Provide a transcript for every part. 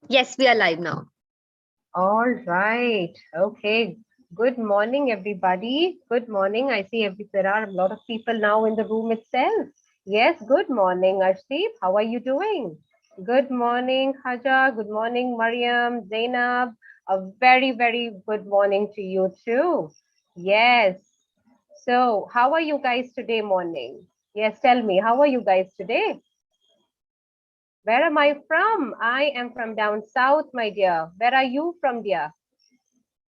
Yes, we are live now. All right. Okay. Good morning, everybody. Good morning. I see there are a lot of people now in the room itself. Yes, good morning, Arshdeep. How are you doing? Good morning, Haja. Good morning, Mariam, Zainab. A very, very good morning to you too. Yes. So, how are you guys today morning? Yes, tell me, how are you guys today? Where am I from? I am from down south, my dear. Where are you from, dear?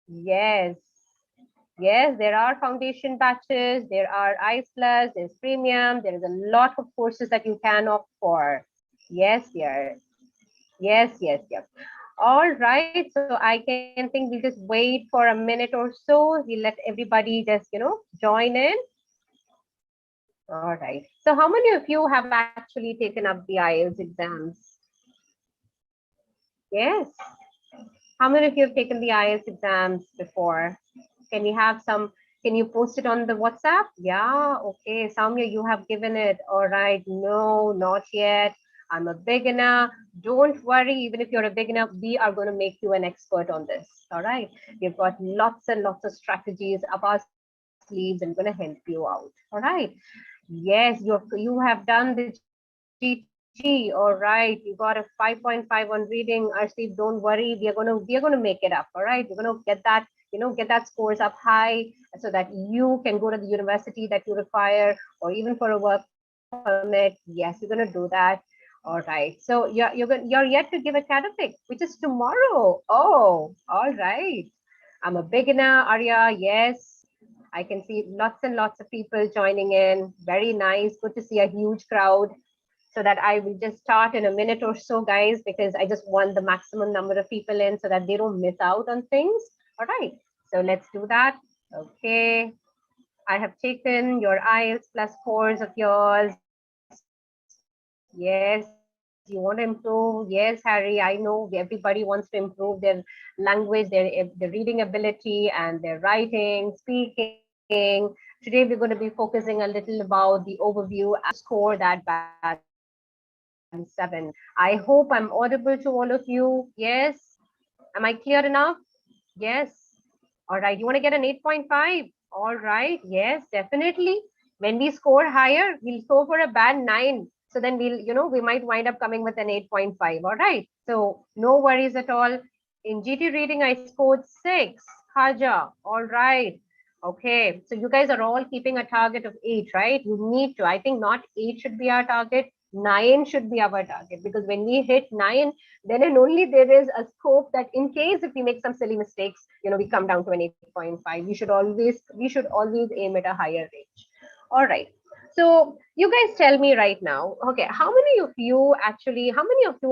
Yes. Yes, there are foundation batches, there are IELTS Plus, there's premium, there is a lot of courses that you can opt for. Yes, yes. Yes, yes, yes. All right. So I can think we'll just wait for a minute or so. We'll let everybody just, join in. All right. So how many of you have actually taken up the IELTS exams? Yes. How many of you have taken the IELTS exams before? Can you have some, can you post it on the WhatsApp? Yeah, okay. Soumya, you have given it. All right. No, not yet. I'm a beginner. Don't worry, even if you're a beginner, we are going to make you an expert on this. All right. We've got lots and lots of strategies up our sleeves and going to help you out. All right. Yes, you have done the GT. All right. You got a 5.5 on reading. Arshdeep, don't worry. We are going to make it up. All right. We're going to get that, get that scores up high so that you can go to the university that you require, or even for a work permit. Yes, you're going to do that. All right. So you're yet to give academic, which is tomorrow. Oh, all right. I'm a beginner, Arya. Yes. I can see lots and lots of people joining in. Very nice. Good to see a huge crowd. So that I will just start in a minute or so, guys, because I just want the maximum number of people in so that they don't miss out on things. All right. So let's do that. Okay. I have taken your IELTS plus course of yours. Yes, you want to improve. Yes, Harry, I know everybody wants to improve their language, their reading ability and their writing, speaking. Today, we're going to be focusing a little about the overview and score that band 7. I hope I'm audible to all of you. Yes. Am I clear enough? Yes. All right. You want to get an 8.5? All right. Yes, definitely. When we score higher, we'll go for a band 9. So then we might wind up coming with an 8.5. All right. So no worries at all. In GT reading, I scored 6. Haja. All right. Okay. So you guys are all keeping a target of 8, right? You need to. I think not 8 should be our target. 9 should be our target, because when we hit 9, then and only there is a scope that in case if we make some silly mistakes, we come down to an 8.5. We should always aim at a higher range. All right. So you guys tell me right now, okay, how many of you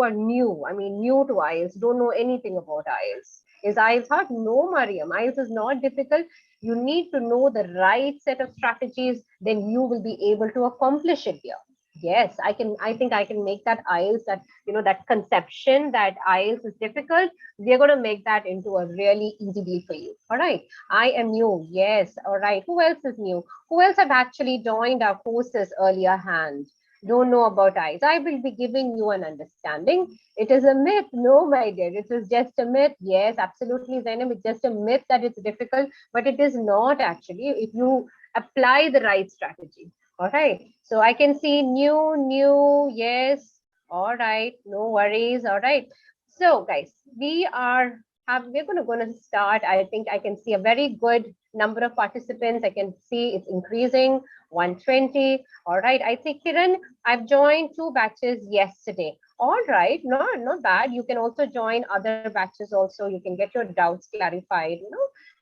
are new? I mean, new to IELTS, don't know anything about IELTS. Is IELTS hard? No, Mariam. IELTS is not difficult. You need to know the right set of strategies, then you will be able to accomplish it here. Yes, I can. I think I can make that IELTS, that conception that IELTS is difficult. We are going to make that into a really easy deal for you. All right. I am new. Yes. All right. Who else is new? Who else have actually joined our courses earlier hand? Don't know about IELTS. I will be giving you an understanding. It is a myth. No, my dear. It is just a myth. Yes, absolutely, Zainab. It's just a myth that it's difficult, but it is not actually if you apply the right strategy. All right. So I can see new. Yes. All right. No worries. All right. So guys, we're going to start. I think I can see a very good number of participants. I can see it's increasing. 120. All right. I think Kiran, I've joined 2 batches yesterday. All right. No, not bad. You can also join other batches also. You can get your doubts clarified.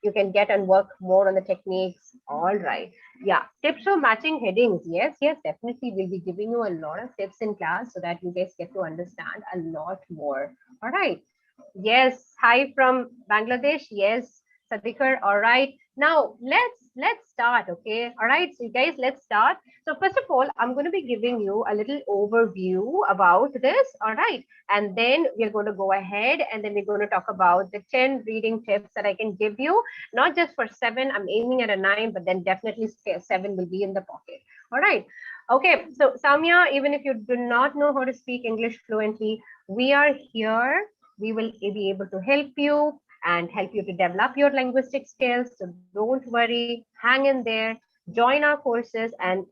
You can get and work more on the techniques. All right. Yeah. Tips for matching headings. Yes, yes, definitely. We'll be giving you a lot of tips in class so that you guys get to understand a lot more. All right. Yes. Hi from Bangladesh. Yes. Sadikar. All right. Now let's start. Okay. All right. So you guys, let's start. So first of all, I'm going to be giving you a little overview about this. All right. And then we're going to go ahead and then we're going to talk about the 10 reading tips that I can give you. Not just for 7. I'm aiming at a 9, but then definitely 7 will be in the pocket. All right. Okay. So Samya, even if you do not know how to speak English fluently, we are here We will be able to help you and help you to develop your linguistic skills. So don't worry, hang in there, join our courses and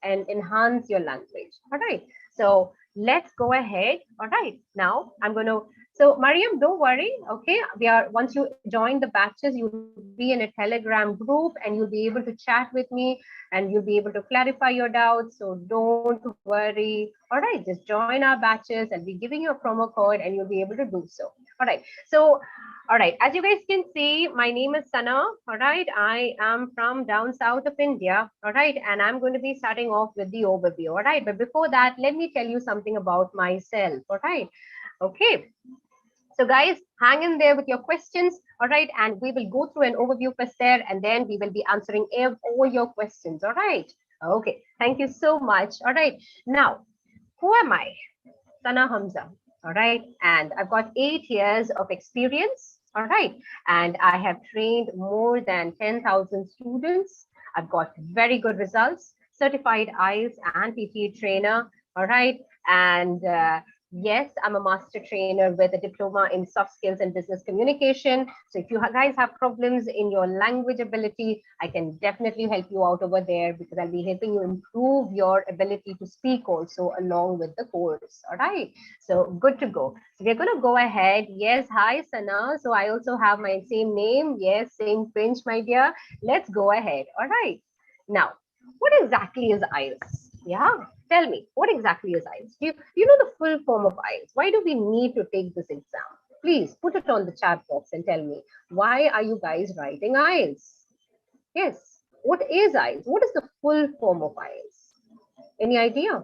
enhance your language. All right. So let's go ahead. All right. Now I'm going to, so Mariam, don't worry. Okay. Once you join the batches, you'll be in a Telegram group and you'll be able to chat with me and you'll be able to clarify your doubts. So don't worry. All right. Just join our batches and we're giving you a promo code and you'll be able to do so. All right. So all right, as you guys can see, my name is Sana. All right, I am from down south of India. All right, and I'm going to be starting off with the overview. All right, but before that, let me tell you something about myself. All right, okay. So guys, hang in there with your questions. All right, and we will go through an overview first there, and then we will be answering all your questions. All right, okay. Thank you so much. All right, now who am I? Sana Hamza. All right. And I've got 8 years of experience. All right. And I have trained more than 10,000 students. I've got very good results, certified IELTS and PTE trainer. All right. And yes, I'm a master trainer with a diploma in soft skills and business communication. So if you guys have problems in your language ability, I can definitely help you out over there because I'll be helping you improve your ability to speak also along with the course. All right. So good to go. So we're going to go ahead. Yes. Hi, Sana. So I also have my same name. Yes. Same pinch, my dear. Let's go ahead. All right. Now, what exactly is IELTS? Yeah. Tell me, what exactly is IELTS? Do you know the full form of IELTS? Why do we need to take this exam? Please put it on the chat box and tell me, why are you guys writing IELTS? Yes. What is IELTS? What is the full form of IELTS? Any idea?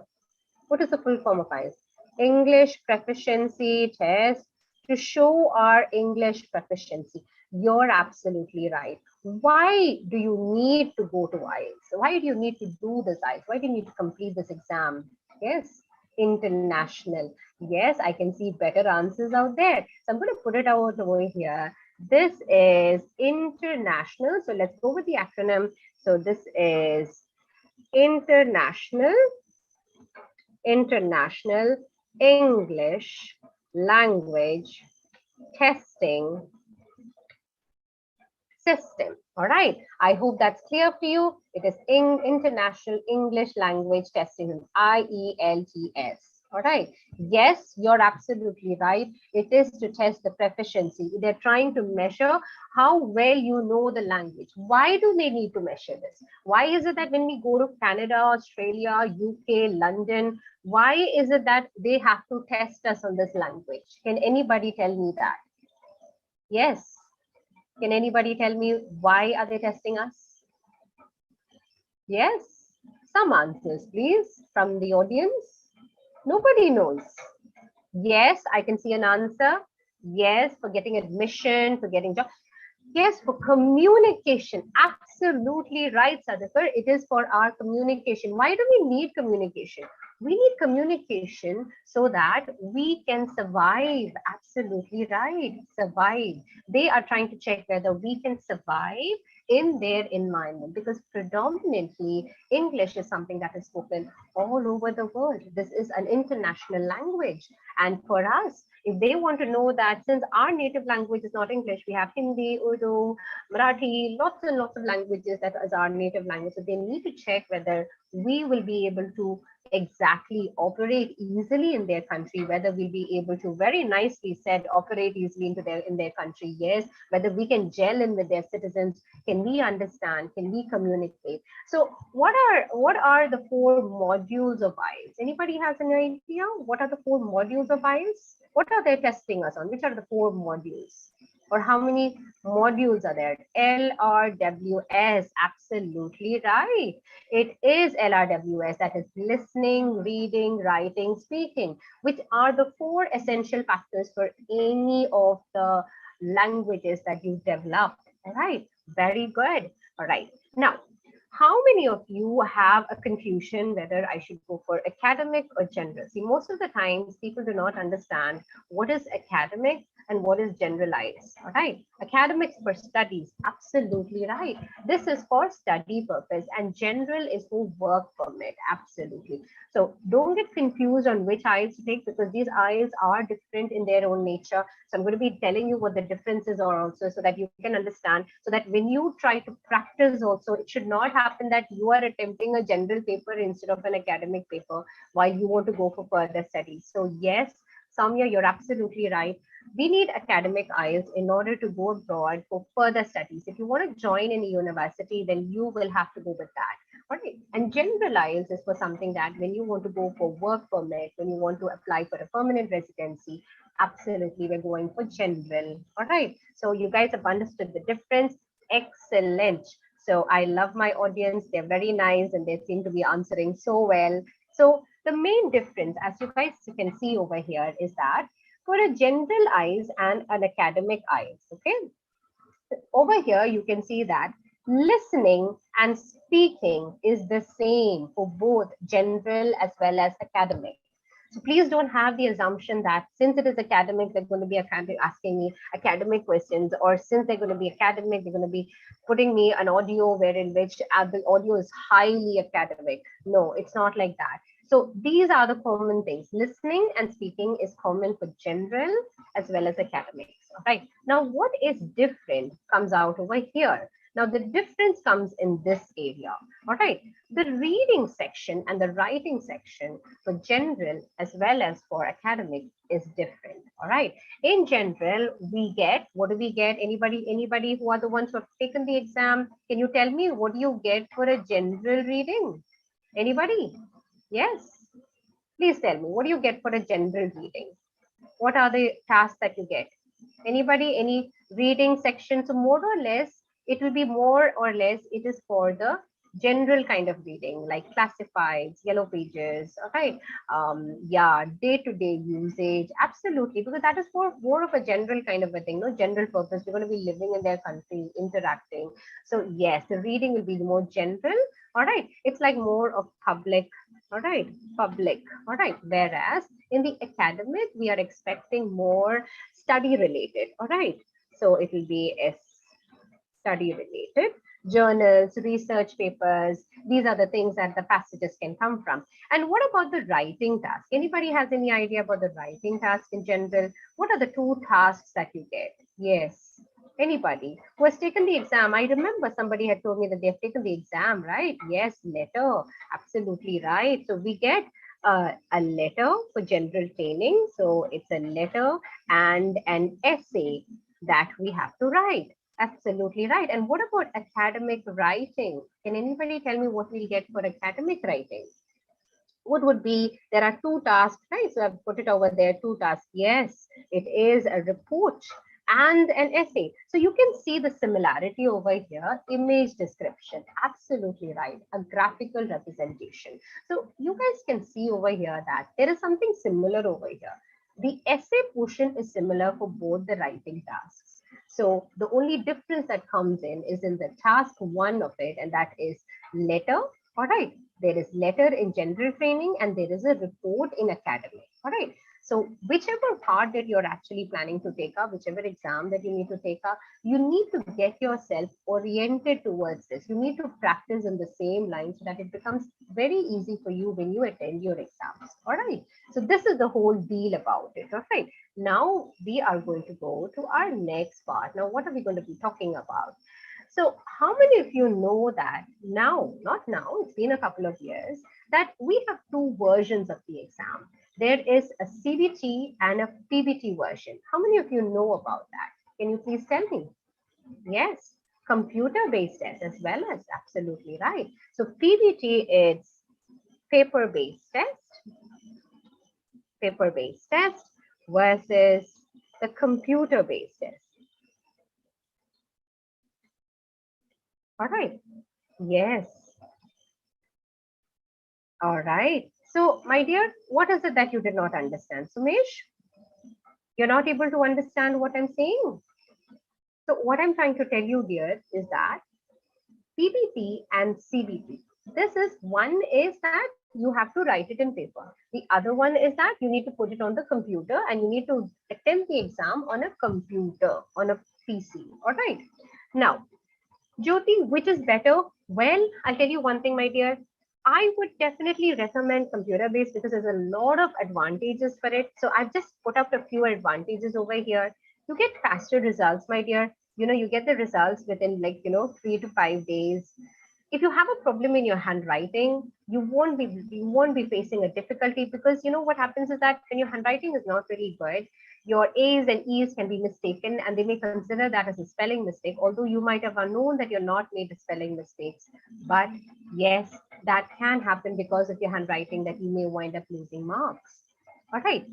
What is the full form of IELTS? English Proficiency Test to show our English proficiency. You're absolutely right. Why do you need to go to IELTS? Why do you need to do this IELTS? Why do you need to complete this exam? Yes, international. Yes, I can see better answers out there. So I'm going to put it out over here. This is international. So let's go with the acronym. So this is international English language testing system. All right. I hope that's clear for you. It is International English Language Testing, IELTS. All right. Yes, you're absolutely right. It is to test the proficiency. They're trying to measure how well you know the language. Why do they need to measure this? Why is it that when we go to Canada, Australia, UK, London, why is it that they have to test us on this language? Can anybody tell me that? Yes. Can anybody tell me why are they testing us? Yes. Some answers, please, from the audience. Nobody knows. Yes, I can see an answer. Yes, for getting admission, for getting job. Yes, for communication. Absolutely right, Sadhakar. It is for our communication. Why do we need communication? We need communication so that we can survive. Absolutely right. Survive. They are trying to check whether we can survive in their environment because predominantly English is something that is spoken all over the world. This is an international language. And for us, if they want to know that since our native language is not English, we have Hindi, Urdu, Marathi, lots and lots of languages that is our native language. So they need to check whether we will be able to exactly operate easily in their country, whether we'll be able to very nicely said operate easily in their country. Yes, whether we can gel in with their citizens. Can we understand? Can we communicate? So what are the 4 modules of IELTS? Anybody has an idea? What are the 4 modules of IELTS? What are they testing us on? Which are the 4 modules? Or how many modules are there? LRWS, absolutely right. It is LRWS, that is listening, reading, writing, speaking, which are the 4 essential factors for any of the languages that you develop. All right, very good. All right, now, how many of you have a confusion whether I should go for academic or general? See, most of the times people do not understand what is academic and what is generalized. All right. Academics for studies. Absolutely right. This is for study purpose, and general is for work permit. Absolutely. So don't get confused on which IELTS to take, because these IELTS are different in their own nature. So I'm going to be telling you what the differences are also, so that you can understand, so that when you try to practice also, it should not happen that you are attempting a general paper instead of an academic paper while you want to go for further studies. So yes, Soumya, you're absolutely right. We need academic IELTS in order to go abroad for further studies. If you want to join in a university, then you will have to go with that. All right. And general IELTS is for something that when you want to go for work permit, when you want to apply for a permanent residency, absolutely, we're going for general. All right. So you guys have understood the difference. Excellent. So I love my audience. They're very nice and they seem to be answering so well. So the main difference, as you guys can see over here, is that for a general IELTS and an academic IELTS, okay? Over here, you can see that listening and speaking is the same for both general as well as academic. So please don't have the assumption that since it is academic, they're going to be asking me academic questions, or since they're going to be academic, they're going to be putting me an audio wherein which the audio is highly academic. No, it's not like that. So these are the common things. Listening and speaking is common for general as well as academics. All right. Now, what is different comes out over here. Now, the difference comes in this area. All right. The reading section and the writing section for general as well as for academic is different. All right. In general, we get, what do we get? Anybody who are the ones who have taken the exam, can you tell me what do you get for a general reading? Anybody? Yes. Please tell me, what do you get for a general reading? What are the tasks that you get? Anybody, any reading section? So more or less, it will be more or less, it is for the general kind of reading, like classifieds, yellow pages, okay? Yeah, day-to-day usage, absolutely, because that is for more of a general kind of a thing, no general purpose. You're going to be living in their country, interacting. So yes, the reading will be more general, all right? It's like more of public, all right, public, all right? Whereas in the academic, we are expecting more study related, all right? So it will be a study related, journals, research papers. These are the things that the passages can come from. And what about the writing task? Anybody has any idea about the writing task in general? What are the two tasks that you get? Yes. Anybody who has taken the exam? I remember somebody had told me that they have taken the exam, right? Yes, letter. Absolutely right. So we get a letter for general training. So it's a letter and an essay that we have to write. Absolutely right. And what about academic writing? Can anybody tell me what we'll get for academic writing? What would be, there are two tasks, right? So I've put it over there, two tasks. Yes, it is a report and an essay. So you can see the similarity over here, image description, absolutely right, a graphical representation. So you guys can see over here that there is something similar over here. The essay portion is similar for both the writing tasks. So the only difference that comes in is in the task one of it, and that is letter, all right? There is letter in general training and there is a report in academic, all right? So whichever part that you're actually planning to take up, whichever exam that you need to take up, you need to get yourself oriented towards this. You need to practice in the same line so that it becomes very easy for you when you attend your exams. All right. So this is the whole deal about it. All right. Now we are going to go to our next part. Now, what are we going to be talking about? So how many of you know that now, not now, it's been a couple of years, that we have two versions of the exam. There is a CBT and a PBT version. How many of you know about that? Can you please tell me? Yes, computer-based test as well as, absolutely right. So PBT is paper-based test versus the computer-based test. All right. Yes. All right. So, my dear, what is it that you did not understand? Sumesh, you're not able to understand what I'm saying. So, what I'm trying to tell you, dear, is that PBT and CBT. This is one is that you have to write it in paper. The other one is that you need to put it on the computer and you need to attempt the exam on a computer, on a PC. All right. Now, Jyoti, which is better? Well, I'll tell you one thing, my dear. I would definitely recommend computer based because there's a lot of advantages for it. So I've just put up a few advantages over here. You get faster results, my dear. You get the results within like, 3 to 5 days. If you have a problem in your handwriting, you won't be facing a difficulty because what happens is that when your handwriting is not really good, your A's and E's can be mistaken and they may consider that as a spelling mistake, although you might have known that you're not made spelling mistakes. But yes, that can happen because of your handwriting that you may wind up losing marks. All right.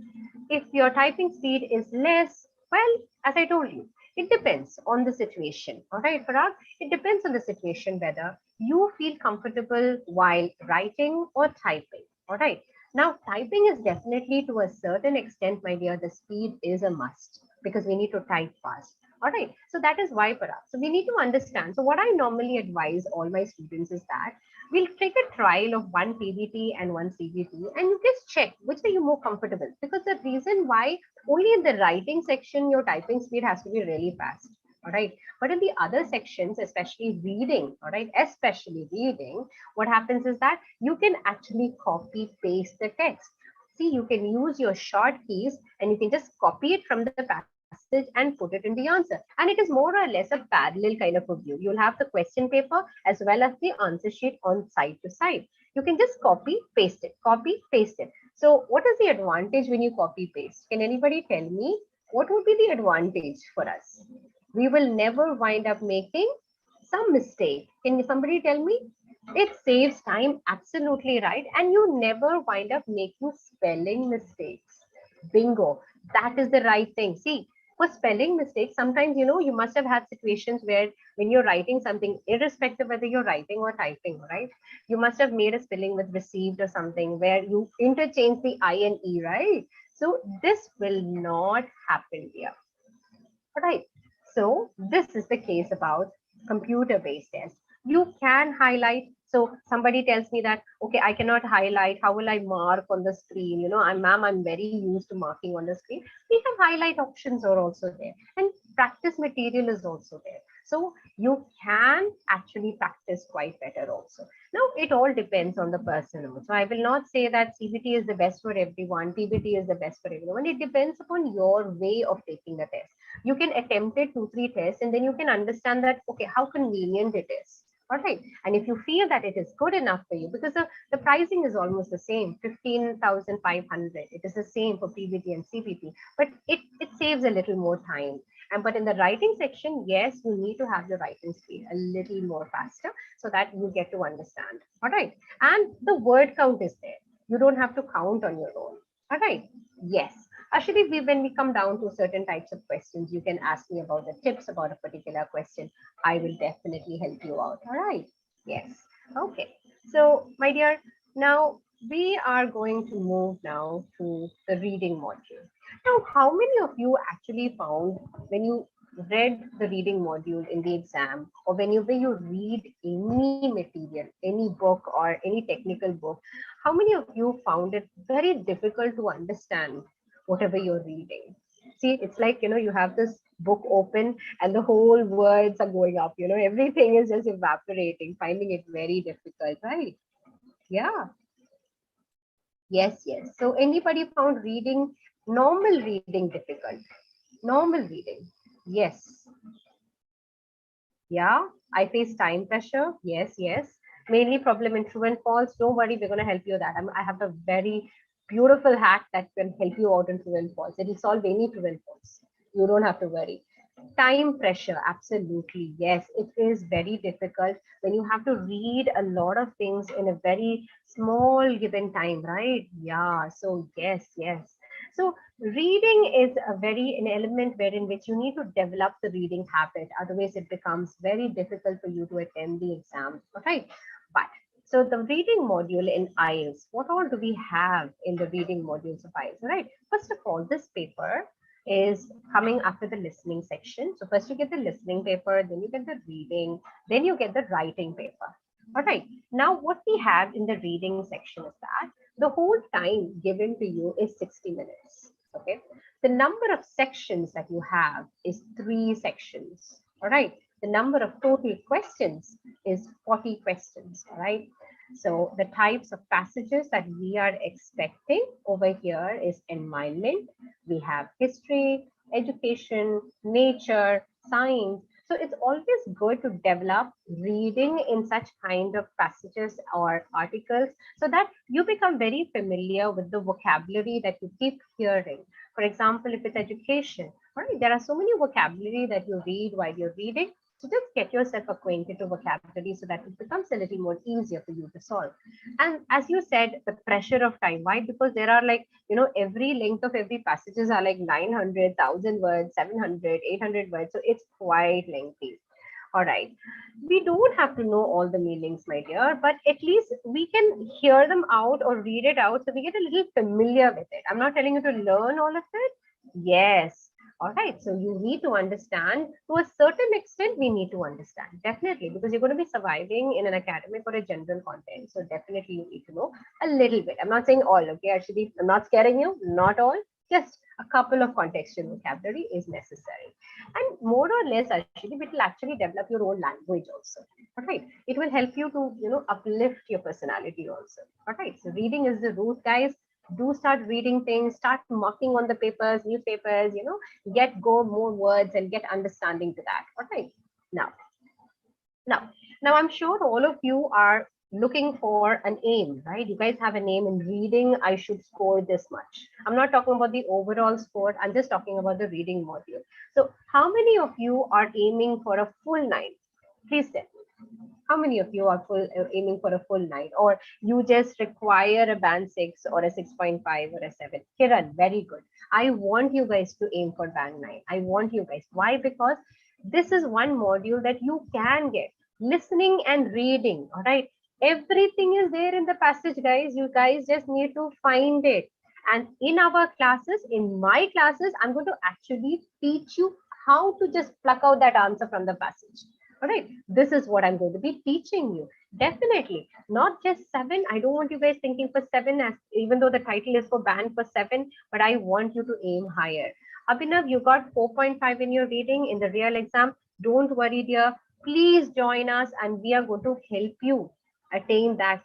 If your typing speed is less, well, as I told you, it depends on the situation. All right, Parag, it depends on the situation whether you feel comfortable while writing or typing. All right. Now, typing is definitely to a certain extent, my dear, the speed is a must because we need to type fast. All right. So that is why, Parag. So we need to understand. So what I normally advise all my students is that we'll take a trial of one PBT and one CBT and you just check which are you more comfortable. Because the reason why only in the writing section, your typing speed has to be really fast. All right. But in the other sections, especially reading, all right, especially reading, what happens is that you can actually copy paste the text. See, you can use your short keys and you can just copy it from the passage and put it in the answer. And it is more or less a parallel kind of a view. You'll have the question paper as well as the answer sheet on side to side. You can just copy, paste it. So what is the advantage when you copy paste? Can anybody tell me what would be the advantage for us? We will never wind up making some mistake. Can somebody tell me? It saves time, absolutely right. And you never wind up making spelling mistakes. Bingo. That is the right thing. See, for spelling mistakes, sometimes, you must have had situations where when you're writing something, irrespective whether you're writing or typing, right? You must have made a spelling with received or something where you interchange the I and E, right? So this will not happen here. All right. So this is the case about computer-based tests. You can highlight. So somebody tells me that, okay, I cannot highlight. How will I mark on the screen? I'm very used to marking on the screen. We have highlight options are also there. And practice material is also there. So you can actually practice quite better also. Now, it all depends on the person. So I will not say that CBT is the best for everyone. PBT is the best for everyone. It depends upon your way of taking the test. You can attempt it 2-3 tests and then you can understand that, okay, how convenient it is. All right. And if you feel that it is good enough for you, because the pricing is almost the same, 15,500. It is the same for PBT and CBT, but it saves a little more time. But in the writing section, yes, you need to have the writing speed a little more faster so that you get to understand. All right. And the word count is there. You don't have to count on your own. All right. Yes. Actually, when we come down to certain types of questions, you can ask me about the tips about a particular question. I will definitely help you out. All right. Yes. Okay. So, my dear, now we are going to move now to the reading module. Now, how many of you actually found when you read the reading module in the exam or whenever you read any material, any book or any technical book, how many of you found it very difficult to understand whatever you're reading? See, it's like, you have this book open and the whole words are going up, everything is just evaporating, finding it very difficult, right? Yeah. Yes, yes. So anybody found normal reading difficult? Normal reading. Yes. Yeah. I face time pressure. Yes, yes. Mainly problem in true and false. Don't worry, we're going to help you with that. I have a very beautiful hack that can help you out in true and false. It will solve any true and false. You don't have to worry. Time pressure, absolutely. Yes, it is very difficult when you have to read a lot of things in a very small given time, right? Yeah, so yes, yes. So reading is an element wherein which you need to develop the reading habit. Otherwise, it becomes very difficult for you to attend the exam, right? But so the reading module in IELTS, what all do we have in the reading modules of IELTS, right? First of all, this paper is coming after the listening section. So first you get the listening paper, then you get the reading, then you get the writing paper. All right. Now, what we have in the reading section is that the whole time given to you is 60 minutes. Okay. The number of sections that you have is 3 sections. All right. The number of total questions is 40 questions. All right. So the types of passages that we are expecting over here is environment. We have history, education, nature, science. So it's always good to develop reading in such kind of passages or articles so that you become very familiar with the vocabulary that you keep hearing. For example, if it's education, right, there are so many vocabulary that you read while you're reading. So just get yourself acquainted to vocabulary so that it becomes a little more easier for you to solve. And as you said, the pressure of time. Why? Because there are like, every length of every passages are like 900,000 words, 700, 800 words. So it's quite lengthy. All right. We don't have to know all the meanings, my dear, but at least we can hear them out or read it out so we get a little familiar with it. I'm not telling you to learn all of it. Yes. All right. So you need to understand to a certain extent, we need to understand definitely because you're going to be surviving in an academic or a general content. So definitely you need to know a little bit. I'm not saying all. Okay. Actually, I'm not scaring you. Not all. Just a couple of contextual vocabulary is necessary. And more or less, actually, it will actually develop your own language also. All right. It will help you to, uplift your personality also. All right. So reading is the root, guys. Do start reading things, start marking on the papers, newspapers, get go more words and get understanding to that. All right. Now, now, now I'm sure all of you are looking for an aim, right? You guys have an aim in reading. I should score this much. I'm not talking about the overall score. I'm just talking about the reading module. So how many of you are aiming for a full 9? Please tell me. How many of you are aiming for a full 9 or you just require a band 6 or a 6.5 or a 7? Kiran, very good. I want you guys to aim for band 9. I want you guys. Why? Because this is one module that you can get listening and reading. All right. Everything is there in the passage, guys. You guys just need to find it. And in our classes, in my classes, I'm going to actually teach you how to just pluck out that answer from the passage. All right. This is what I'm going to be teaching you. Definitely. Not just 7. I don't want you guys thinking for 7 as even though the title is for band for 7, but I want you to aim higher. Abhinav, you got 4.5 in your reading in the real exam. Don't worry, dear. Please join us and we are going to help you attain that,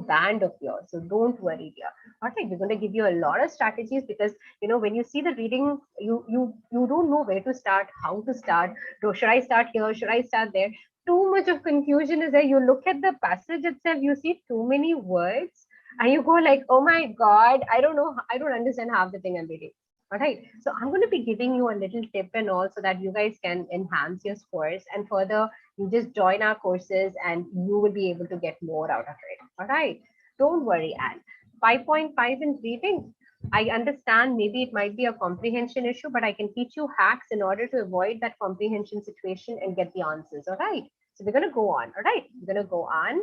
band of yours. So don't worry, dear. All right, we're going to give you a lot of strategies because, when you see the reading, you don't know where to start, how to start. Should I start here? Should I start there? Too much of confusion is there. You look at the passage itself, you see too many words and you go like, oh my God, I don't know. I don't understand half the thing I'm reading. All right. So I'm going to be giving you a little tip and all so that you guys can enhance your scores and further you just join our courses and you will be able to get more out of it. All right. Don't worry, Anne. 5.5 in reading. I understand maybe it might be a comprehension issue, but I can teach you hacks in order to avoid that comprehension situation and get the answers. All right. So we're going to go on. All right. We're going to go on.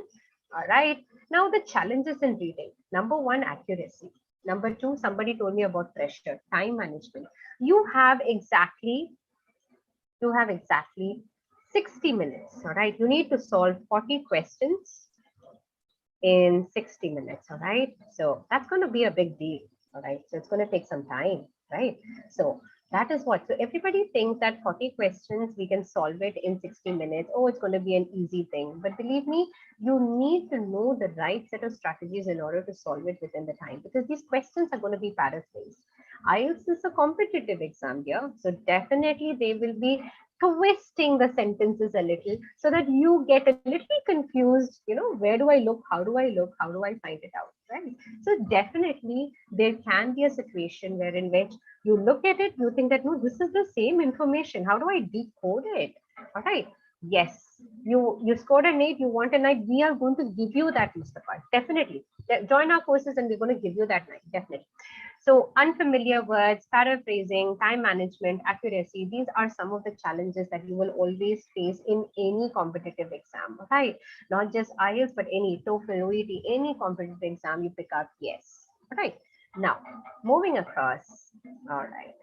All right. Now the challenges in reading. Number 1, accuracy. Number 2, somebody told me about pressure, time management. You have exactly 60 minutes. All right. You need to solve 40 questions in 60 minutes. All right. So that's going to be a big deal. All right. So it's going to take some time. Right. So that is what. So everybody thinks that 40 questions, we can solve it in 60 minutes. Oh, it's going to be an easy thing. But believe me, you need to know the right set of strategies in order to solve it within the time because these questions are going to be paraphrased. IELTS is a competitive exam here. So definitely they will be twisting the sentences a little so that you get a little confused, where do I look, how do I look, how do I find it out, right? So definitely there can be a situation where in which you look at it, you think that, no, this is the same information, how do I decode it? All right. Yes, you scored an 8, you want a 9, we are going to give you that, Mustafa. Definitely. Join our courses and we're going to give you that 9, definitely. So unfamiliar words, paraphrasing, time management, accuracy, these are some of the challenges that you will always face in any competitive exam, right? Not just IELTS, but any TOEFL, OET, any competitive exam you pick up, yes. All right. Now, moving across. All right.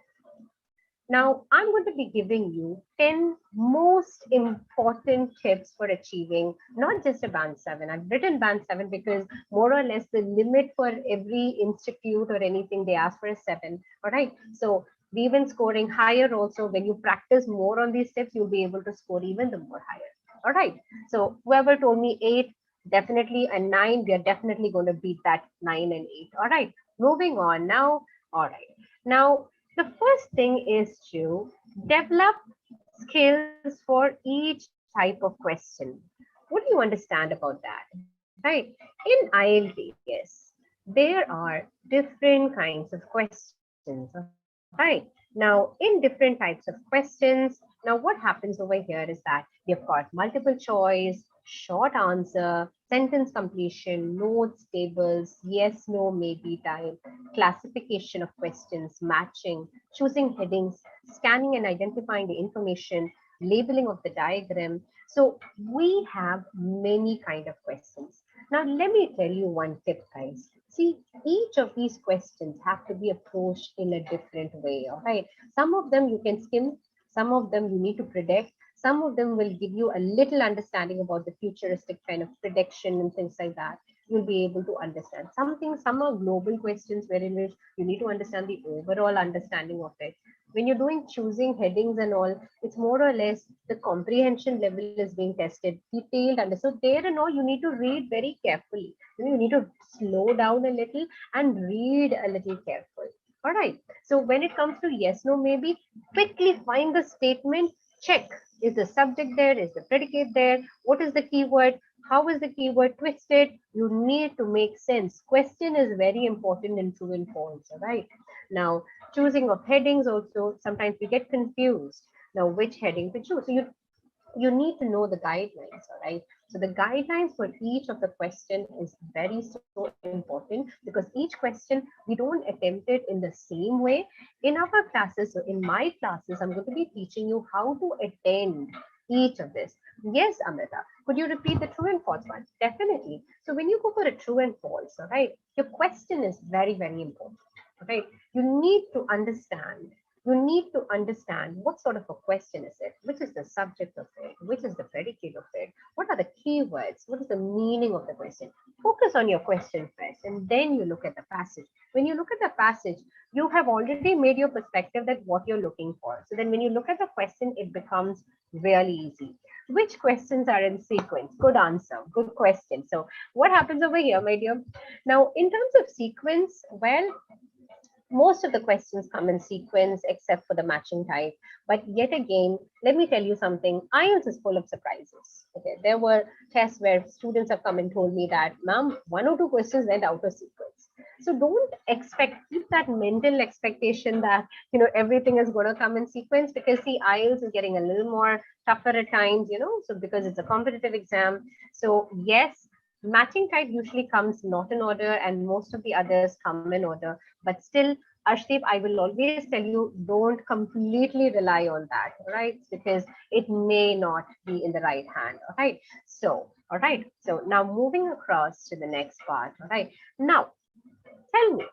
Now, I'm going to be giving you 10 most important tips for achieving not just a band 7. I've written band 7 because more or less the limit for every institute or anything they ask for is 7. All right. So we've been scoring higher also. When you practice more on these tips, you'll be able to score even the more higher. All right. So whoever told me 8, definitely, and 9, we are definitely going to beat that 9 and 8. All right. Moving on now. All right. Now, the first thing is to develop skills for each type of question. What do you understand about that? Right? In IELTS, there are different kinds of questions. Right? Now, in different types of questions, now what happens over here is that you've got multiple choice, short answer, sentence completion, notes, tables, yes, no, maybe type, classification of questions, matching, choosing headings, scanning and identifying the information, labeling of the diagram. So we have many kind of questions. Now let me tell you one tip, guys. See, each of these questions have to be approached in a different way. All right. Some of them you can skim, some of them you need to predict, some of them will give you a little understanding about the futuristic kind of prediction and things like that. You'll be able to understand something. Some are global questions wherein which you need to understand the overall understanding of it. When you're doing choosing headings and all, it's more or less the comprehension level is being tested, detailed under. So there and all, you need to read very carefully. You need to slow down a little and read a little careful. All right. So when it comes to yes, no, maybe, quickly find the statement, check. Is the subject there? Is the predicate there? What is the keyword? How is the keyword twisted? You need to make sense. Question is very important in true and false. All right. Now, choosing of headings also, sometimes we get confused. Now, which heading to choose? So you need to know the guidelines, all right? So the guidelines for each of the question is very so important because each question we don't attempt it in the same way. In our classes, so in my classes, I'm going to be teaching you how to attend each of this. Yes, Amrita, could you repeat the true and false one? Definitely. So when you go for a true and false, all right, your question is very, very important. Right? You need to understand what sort of a question is it, which is the subject of it, which is the predicate of it, what are the keywords, what is the meaning of the question. Focus on your question first and then you look at the passage. When you look at the passage, you have already made your perspective that what you're looking for. So then when you look at the question, it becomes really easy. Which questions are in sequence? Good answer, good question. So what happens over here, my dear? Now in terms of sequence, well, most of the questions come in sequence except for the matching type. But yet again, let me tell you something. IELTS is full of surprises. Okay, there were tests where students have come and told me that, ma'am, 1 or 2 questions went out of sequence. So don't keep that mental expectation that, everything is going to come in sequence, because see, IELTS is getting a little more tougher at times, so because it's a competitive exam. So yes, matching type usually comes not in order and most of the others come in order. But still, Arshdeep, I will always tell you, don't completely rely on that, all right? Because it may not be in the right hand, all right? So, all right. So now moving across to the next part, all right? Now, tell me,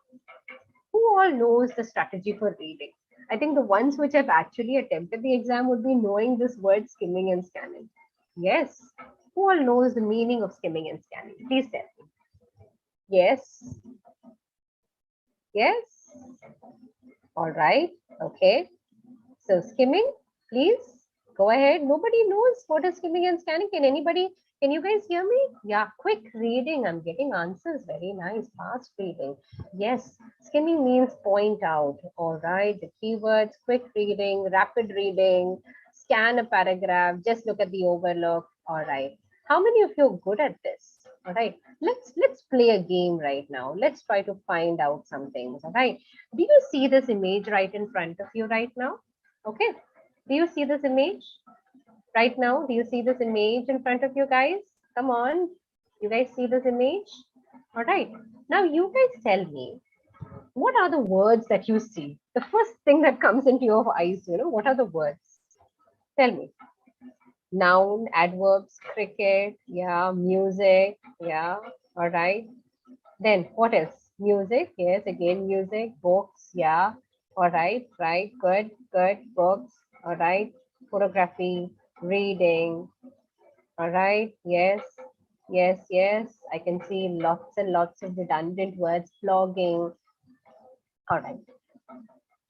who all knows the strategy for reading? I think the ones which have actually attempted the exam would be knowing this word skimming and scanning. Yes. Who all knows the meaning of skimming and scanning? Please tell me. Yes. Yes. All right. Okay. So skimming, please go ahead. Nobody knows what is skimming and scanning. Can you guys hear me? Yeah, quick reading. I'm getting answers. Very nice. Fast reading. Yes, skimming means point out. All right. The keywords, quick reading, rapid reading, scan a paragraph, just look at the overlook. All right. How many of you are good at this? All right. Let's play a game right now. Let's try to find out some things. All right. Do you see this image right in front of you right now? Okay. Do you see this image right now? Do you see this image in front of you guys? Come on. You guys see this image? All right. Now you guys tell me, what are the words that you see? The first thing that comes into your eyes, what are the words? Tell me. Noun, adverbs, cricket, yeah, music, yeah, all right. Then what else? Music, yes, again, music, books, yeah. All right, right, good, good. Books, all right. Photography, reading, all right. Yes, yes, yes. I can see lots and lots of redundant words. Blogging, all right.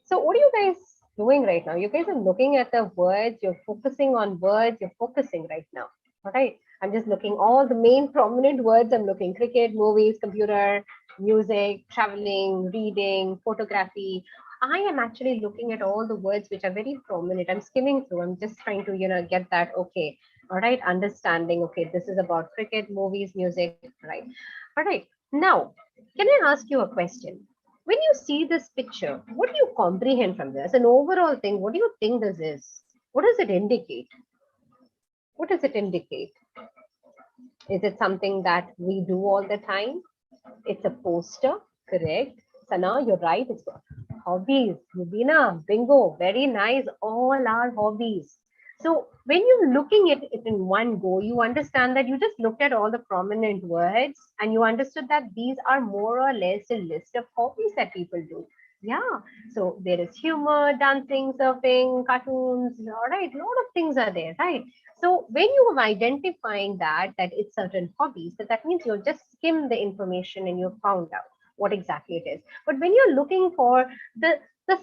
So what are you guys doing right now? You guys are looking at the words, you're focusing on words, you're focusing right now. All right. I'm just looking all the main prominent words. I'm looking cricket, movies, computer, music, traveling, reading, photography. I am actually looking at all the words which are very prominent. I'm skimming through. I'm just trying to, get that. Okay. All right. Understanding. Okay. This is about cricket, movies, music. Right. All right. Now, can I ask you a question? When you see this picture, what do you comprehend from this? An overall thing, what do you think this is? What does it indicate? What does it indicate? Is it something that we do all the time? It's a poster, correct? Sana, you're right. It's hobbies. Rubina, bingo, very nice. All our hobbies. So when you're looking at it in one go, you understand that you just looked at all the prominent words and you understood that these are more or less a list of hobbies that people do. Yeah. So there is humor, dancing, surfing, cartoons, all right. A lot of things are there, right? So when you are identifying that it's certain hobbies, that means you just skim the information and you found out what exactly it is. But when you're looking for the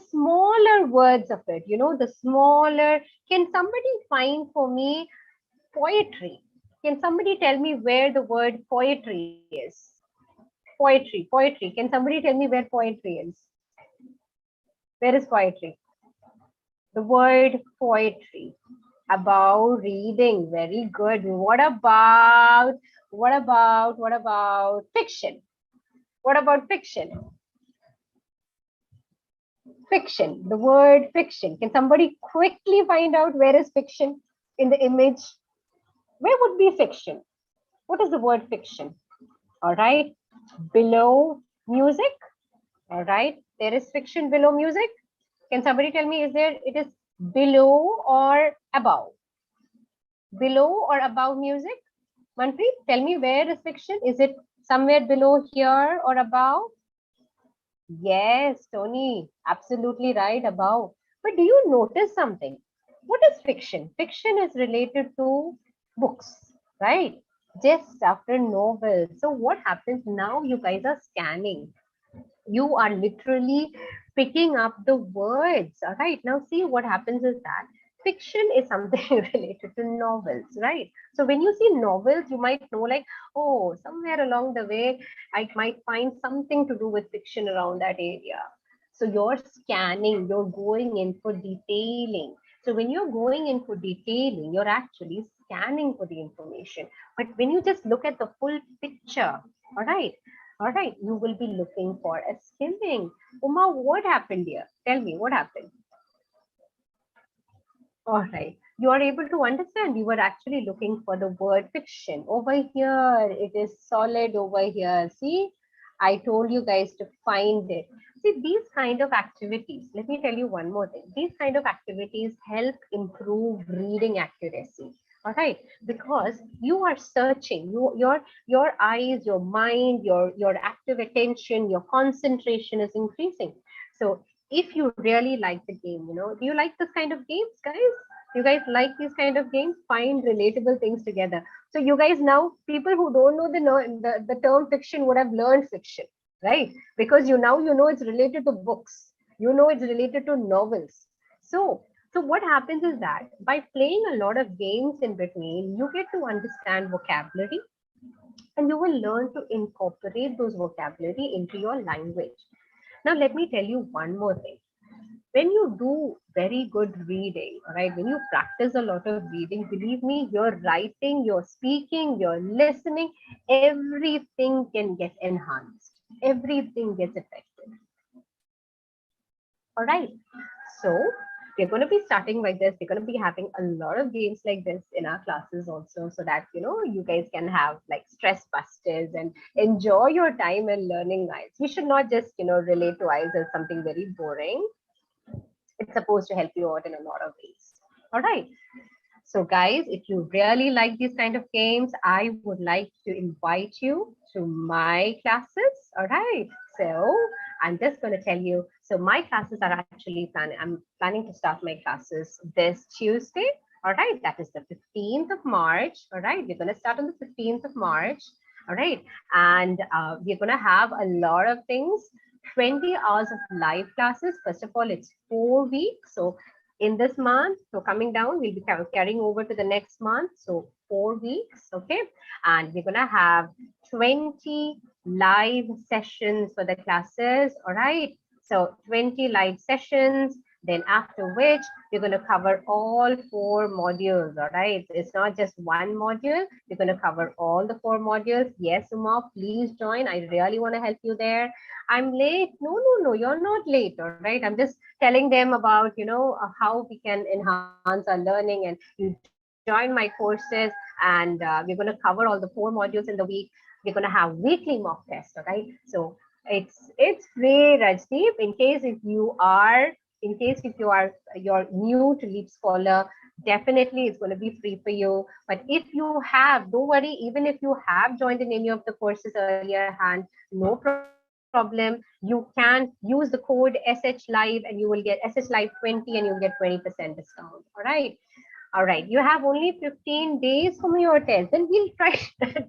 smaller words of it, the smaller, can somebody find for me poetry? Can somebody tell me where the word poetry is? Poetry. Can somebody tell me where poetry is? Where is poetry? The word poetry. About reading. Very good. What about fiction? What about fiction? Fiction. The word fiction. Can somebody quickly find out where is fiction in the image? Where would be fiction? What is the word fiction? All right. Below music. All right. There is fiction below music. Can somebody tell me, it is below or above? Below or above music? Manpreet, tell me, where is fiction? Is it somewhere below here or above? Yes, Tony, absolutely right, above. But do you notice something? What is fiction? Fiction is related to books, right? Just after novels. So what happens now? You guys are scanning. You are literally picking up the words. All right. Now, see what happens is that fiction is something related to novels, right? So when you see novels, you might know, like, oh, somewhere along the way, I might find something to do with fiction around that area. So you're scanning, you're going in for detailing. So when you're going in for detailing, you're actually scanning for the information. But when you just look at the full picture, all right, you will be looking for a skimming. Uma, what happened here? Tell me, what happened? All right, you are able to understand. You were actually looking for the word fiction. Over here, it is solid over here. See, I told you guys to find it. See, these kind of activities, let me tell you one more thing. These kind of activities help improve reading accuracy. All right, because you are searching, your eyes, your mind, your active attention, your concentration is increasing. So if you really like the game, do you like this kind of games, guys? You guys like these kind of games? Find relatable things together. So you guys, now, people who don't know the term fiction would have learned fiction, right? Because you know it's related to books. You know it's related to novels. So what happens is that by playing a lot of games in between, you get to understand vocabulary and you will learn to incorporate those vocabulary into your language. Now, let me tell you one more thing. When you do very good reading, right, when you practice a lot of reading, believe me, your writing, your speaking, your listening, everything can get enhanced. Everything gets affected. All right. So we're going to be starting like this. We're going to be having a lot of games like this in our classes also, so that you guys can have like stress busters and enjoy your time and learning IELTS. We should not just relate to IELTS as something very boring. It's supposed to help you out in a lot of ways. All right. So guys, if you really like these kind of games, I would like to invite you to my classes. All right. So I'm just going to tell you. So my classes are actually planning. I'm planning to start my classes this Tuesday. All right, that is the 15th of March. All right, we're going to start on the 15th of March. All right, and we're going to have a lot of things. 20 hours of live classes. First of all, it's 4 weeks. So in this month, so coming down, we'll be carrying over to the next month. So 4 weeks, okay? And we're gonna have 20 live sessions for the classes, all right? So 20 live sessions, then after which we're going to cover all 4 modules, all right? It's not just one module. We're going to cover all the 4 modules. Yes, Uma, please join. I really want to help you there. I'm late. No, you're not late, all right? I'm just telling them about, how we can enhance our learning, and you join my courses, and we're going to cover all the 4 modules in the week. We're going to have weekly mock tests, all right? So it's free, Rajdeep. In case if you're new to LeapScholar, definitely it's going to be free for you. But if you have, don't worry, even if you have joined in any of the courses earlier hand, no problem. You can use the code SHLive and you will get SHLive20 and you'll get 20% discount. All right. All right, you have only 15 days for your test. Then we'll try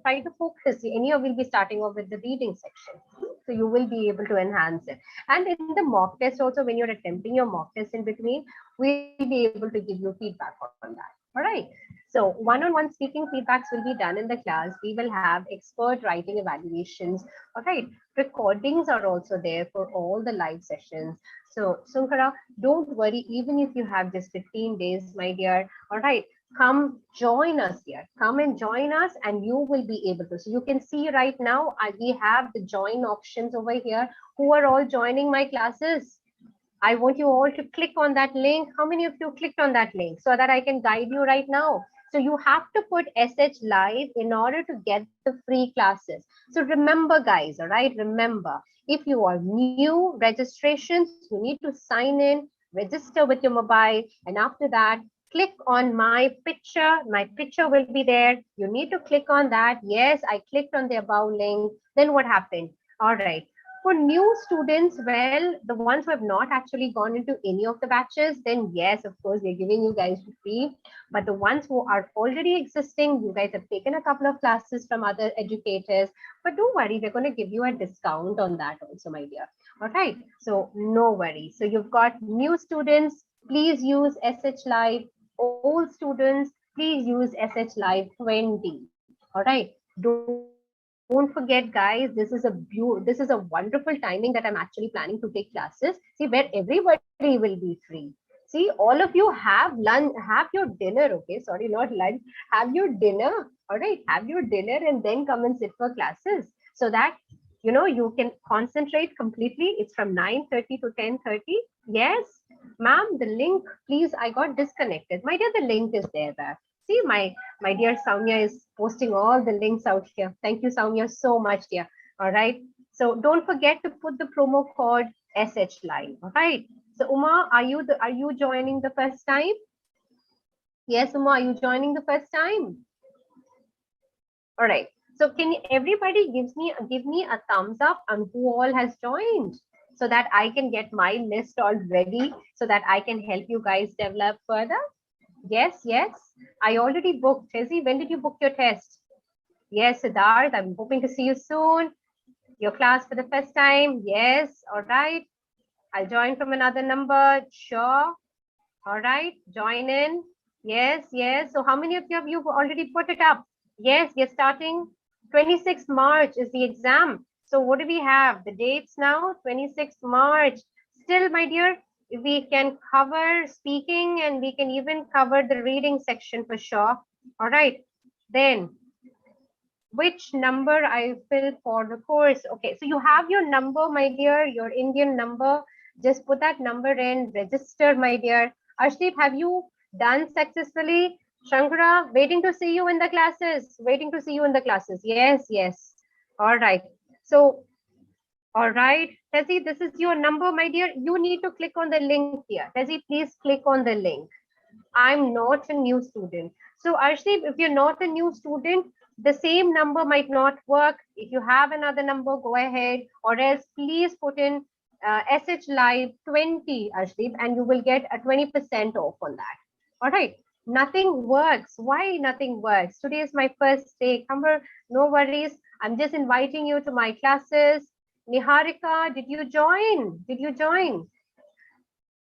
try to focus. Anyhow, we'll be starting off with the reading section, so you will be able to enhance it. And in the mock test also, when you're attempting your mock test in between, we'll be able to give you feedback on that. All right. So one-on-one speaking feedbacks will be done in the class. We will have expert writing evaluations. All right. Recordings are also there for all the live sessions. So Sunkara, don't worry, even if you have just 15 days, my dear, all right, come join us here. Come and join us and you will be able to. So you can see right now, we have the join options over here. Who are all joining my classes? I want you all to click on that link. How many of you clicked on that link so that I can guide you right now? So you have to put SH Live in order to get the free classes. So remember, guys, all right, remember, if you are new registrations, you need to sign in, register with your mobile, and after that, click on my picture. My picture will be there. You need to click on that. Yes, I clicked on the above link. Then what happened? All right. For new students, well, the ones who have not actually gone into any of the batches, then yes, of course, we're giving you guys free. But the ones who are already existing, you guys have taken a couple of classes from other educators, but don't worry, we're going to give you a discount on that also, my dear. All right, so no worry. So you've got new students, please use SH Live. Old students, please use SH Live 20. All right, don't forget, guys, this is a wonderful timing that I'm actually planning to take classes. See, where everybody will be free. See, all of you have lunch, have your dinner, okay? Sorry, not lunch. Have your dinner, all right? Have your dinner and then come and sit for classes so that, you can concentrate completely. It's from 9:30 to 10:30. Yes, ma'am, the link, please, I got disconnected. My dear, the link is there. See, my dear Soumya is posting all the links out here. Thank you, Soumya, so much, dear. All right. So don't forget to put the promo code SH Live. All right. So Uma, are you joining the first time? Yes, Uma, are you joining the first time? All right. So can everybody give me a thumbs up on who all has joined, so that I can get my list all ready, so that I can help you guys develop further? Yes, yes. I already booked. Tezzy, when did you book your test? Yes, Siddharth, I'm hoping to see you soon. Your class for the first time? Yes, all right. I'll join from another number. Sure. All right, join in. Yes, yes. So how many of you have already put it up? Yes, we're starting. 26th March is the exam. So what do we have? The dates now, 26th March. Still, my dear, we can cover speaking and we can even cover the reading section for sure. All right, then which number I fill for the course? Okay, so you have your number, my dear, your Indian number. Just put that number in, register, my dear. Arshdeep, have you done successfully? Shankara, waiting to see you in the classes. Waiting to see you in the classes. Yes, yes. All right. So, all right. Tezzy, this is your number, my dear. You need to click on the link here. Tezzy, please click on the link. I'm not a new student. So, Arshdeep, if you're not a new student, the same number might not work. If you have another number, go ahead, or else please put in SH Live 20, Ashdeep, and you will get a 20% off on that. All right. Nothing works. Why nothing works? Today is my first day. Kamber, no worries. I'm just inviting you to my classes. Niharika, did you join? Did you join?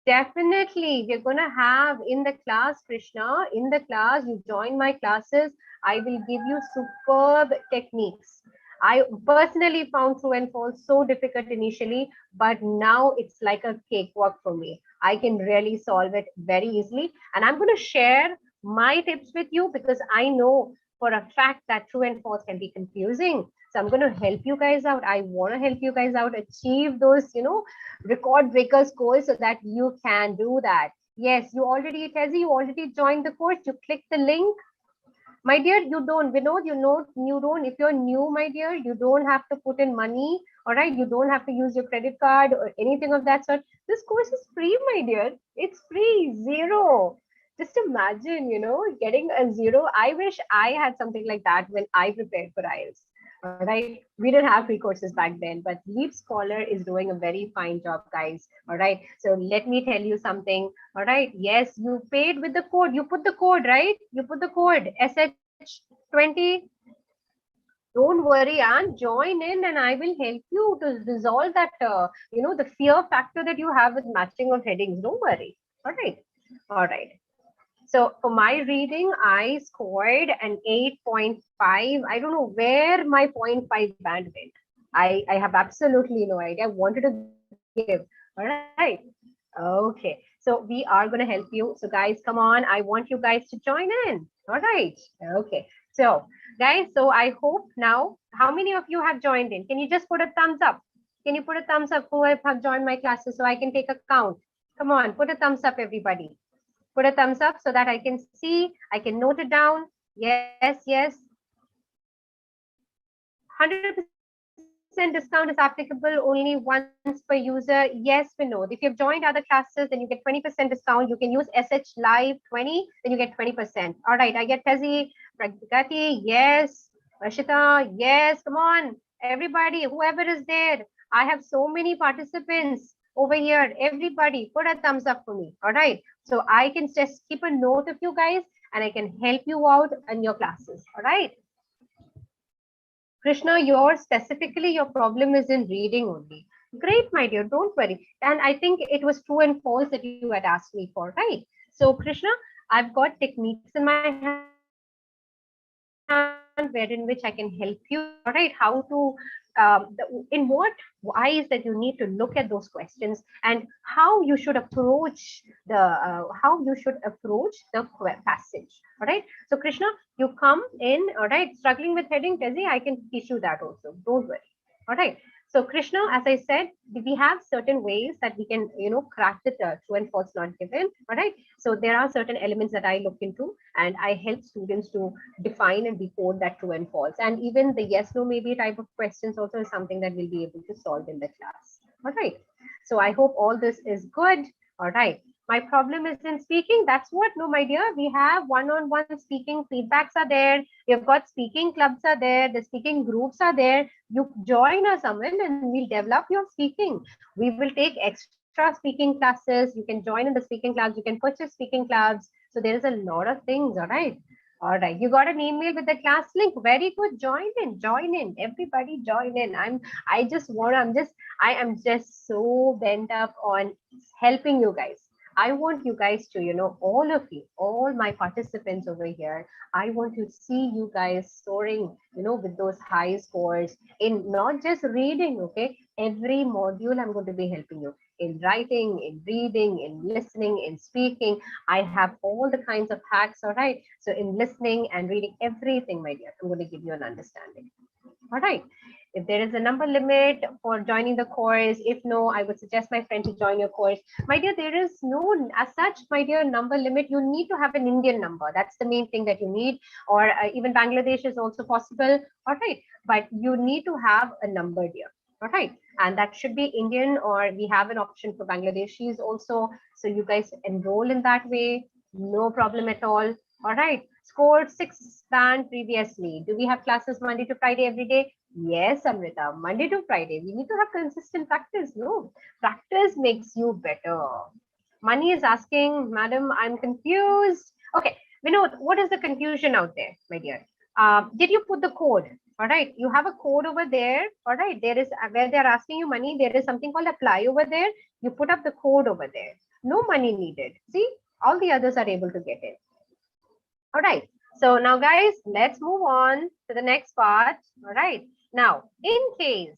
Definitely, we're going to have in the class, Krishna, in the class, you join my classes, I will give you superb techniques. I personally found true and false so difficult initially, but now it's like a cakewalk for me. I can really solve it very easily. And I'm going to share my tips with you because I know for a fact that true and false can be confusing. So I'm going to help you guys out. I want to help you guys out achieve those, record breaker scores so that you can do that. Yes, you already, Tezzy, you already joined the course. You click the link. My dear, you don't, Vinod, you don't, if you're new, my dear, you don't have to put in money, all right? You don't have to use your credit card or anything of that sort. This course is free, my dear. It's free, zero. Just imagine, getting a zero. I wish I had something like that when I prepared for IELTS. All right. We didn't have free courses back then, but LeapScholar is doing a very fine job, guys. All right. So let me tell you something. All right. Yes, you paid with the code. You put the code, right? You put the code SH20. Don't worry, and join in, and I will help you to resolve that, the fear factor that you have with matching of headings. Don't worry. All right. All right. So for my reading, I scored an 8.5. I don't know where my 0.5 band went. I have absolutely no idea. I wanted to give. All right. Okay. So we are going to help you. So guys, come on. I want you guys to join in. All right. Okay. So guys, so I hope now, how many of you have joined in? Can you just put a thumbs up? Can you put a thumbs up who have joined my classes so I can take a count? Come on, put a thumbs up, everybody. Put a thumbs up so that I can see, I can note it down. Yes, yes. 100% discount is applicable only once per user. Yes, Vinod. If you've joined other classes, then you get 20% discount. You can use SH Live 20, then you get 20%. All right, I get Tezzy, Pragati, yes. Rashita, yes, come on. Everybody, whoever is there. I have so many participants over here. Everybody, put a thumbs up for me. All right. So I can just keep a note of you guys and I can help you out in your classes. All right. Krishna, specifically your problem is in reading only. Great, my dear, don't worry. And I think it was true and false that you had asked me for, right? So Krishna, I've got techniques in my hand wherein which I can help you, all right, how to, in what wise that you need to look at those questions and how you should approach the passage, all right? So Krishna, you come in, all right, struggling with heading, Tezzy, I can teach you that also, don't worry, all right? So Krishna, as I said, we have certain ways that we can, crack the true and false not given. All right. So there are certain elements that I look into and I help students to define and decode that true and false. And even the yes, no, maybe type of questions also is something that we'll be able to solve in the class. All right. So I hope all this is good. All right. My problem is in speaking. That's what, no, my dear, we have one-on-one speaking feedbacks are there. We've got speaking clubs are there. The speaking groups are there. You join us, Aman, and we'll develop your speaking. We will take extra speaking classes. You can join in the speaking clubs. You can purchase speaking clubs. So there is a lot of things. All right. All right. You got an email with the class link. Very good. Join in. Join in. Everybody join in. I am just so bent up on helping you guys. I want you guys to, all of you, all my participants over here, I want to see you guys soaring, with those high scores in not just reading, okay? Every module I'm going to be helping you in writing, in reading, in listening, in speaking. I have all the kinds of hacks, all right? So in listening and reading, everything, my dear, I'm going to give you an understanding. All right. If there is a number limit for joining the course, if no, I would suggest my friend to join your course. My dear, there is no, as such, my dear, number limit. You need to have an Indian number. That's the main thing that you need. Or even Bangladesh is also possible. All right. But you need to have a number, dear. All right. And that should be Indian, or we have an option for Bangladeshis also. So you guys enroll in that way. No problem at all. All right. Scored 6 band previously. Do we have classes Monday to Friday every day? Yes, Amrita, Monday to Friday. We need to have consistent practice. No, practice makes you better. Money is asking, Madam, I'm confused. Okay, Vinod, what is the confusion out there, my dear? Did you put the code? All right, you have a code over there. All right, there is where they're asking you money. There is something called apply over there. You put up the code over there. No money needed. See, all the others are able to get it. All right. So now, guys, let's move on to the next part. All right. Now, in case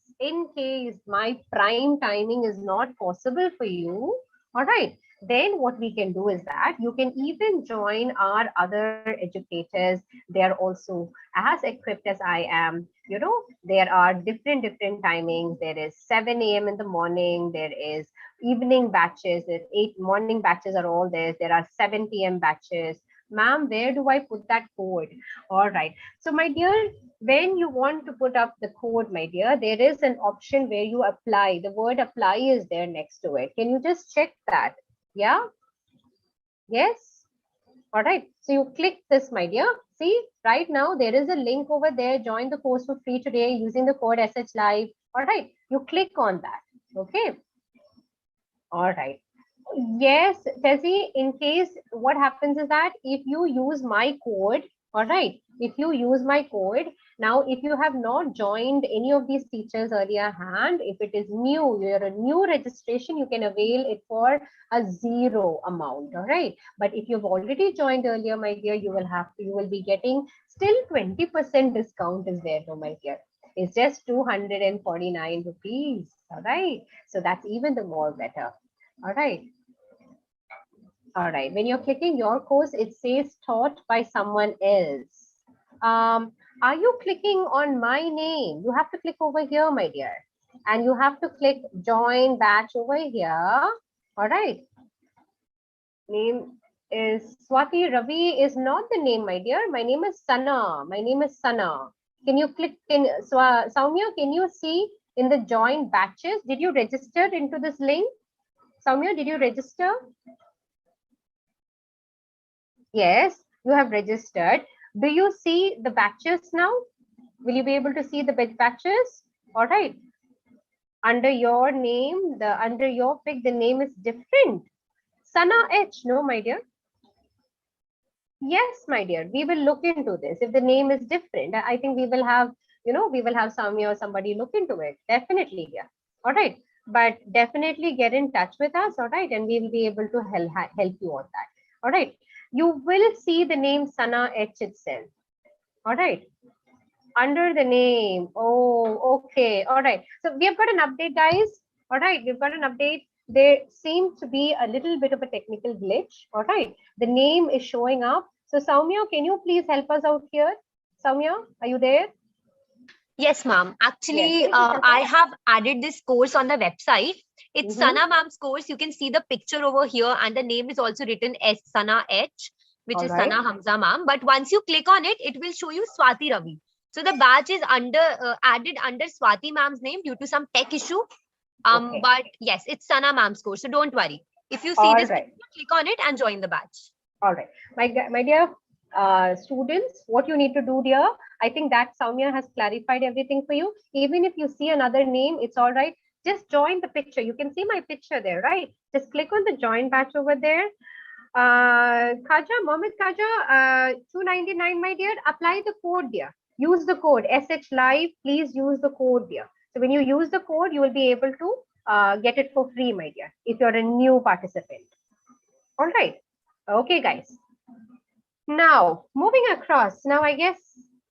my prime timing is not possible for you, all right, then what we can do is that you can even join our other educators. They are also as equipped as I am. You know, there are different timings. There is 7 a.m. in the morning. There is evening batches. There's 8 morning batches are all there. There are 7 p.m. batches. Ma'am, where do I put that code? All right. So my dear, when you want to put up the code, my dear, there is an option where you apply. The word apply is there next to it. Can you just check that? Yeah? Yes? All right. So you click this, my dear. See, right now there is a link over there. Join the course for free today using the code SH Live. All right. You click on that. Okay. All right. Yes, Tessie, in case what happens is that if you use my code, all right, if you use my code, now if you have not joined any of these teachers earlier hand, if it is new, you're a new registration, you can avail it for a zero amount, all right. But if you've already joined earlier, my dear, you will be getting still 20% discount is there, no, my dear. It's just 249 rupees, all right. So that's even the more better. All right. All right. When you're clicking your course, it says taught by someone else. Are you clicking on my name? You have to click over here, my dear. And you have to click join batch over here. All right. Name is Swati. Ravi is not the name, my dear. My name is Sana. My name is Sana. Can you click? Soumya, can you see in the join batches? Did you register into this link? Soumya, did you register? Yes, you have registered. Do you see the batches now? Will you be able to see the batches? All right. Under your name, under your pick, the name is different. Sana H. No, my dear. Yes, my dear. We will look into this. If the name is different, I think we will have, we will have Samya or somebody look into it. Definitely, yeah. All right. But definitely get in touch with us. All right. And we will be able to help you on that. All right. You will see the name Sana H itself. All right. Under the name. Oh, okay. All right. So we have got an update, guys. All right. We've got an update. There seems to be a little bit of a technical glitch. All right. The name is showing up. So Soumya, can you please help us out here? Soumya, are you there? Yes, ma'am. Yes. Actually, I have added this course on the website. It's Mm-hmm. Sana ma'am's course. You can see the picture over here, and the name is also written as Sana H, which All is right. Sana Hamza ma'am. But once you click on it, it will show you Swati Ravi. So the badge is added under Swati ma'am's name due to some tech issue. Okay. But yes, it's Sana ma'am's course. So don't worry. If you see All this right. picture, click on it and join the batch. All right. My dear students, what you need to do, dear, I think that Soumya has clarified everything for you. Even if you see another name, it's all right. Just join the picture. You can see my picture there, right? Just click on the join batch over there. Khaja, Mohammed Khaja, 299, my dear. Apply the code, dear. Use the code SH Live. Please use the code, dear. So when you use the code, you will be able to get it for free, my dear, if you're a new participant. All right. Okay, guys. Now moving across. Now I guess.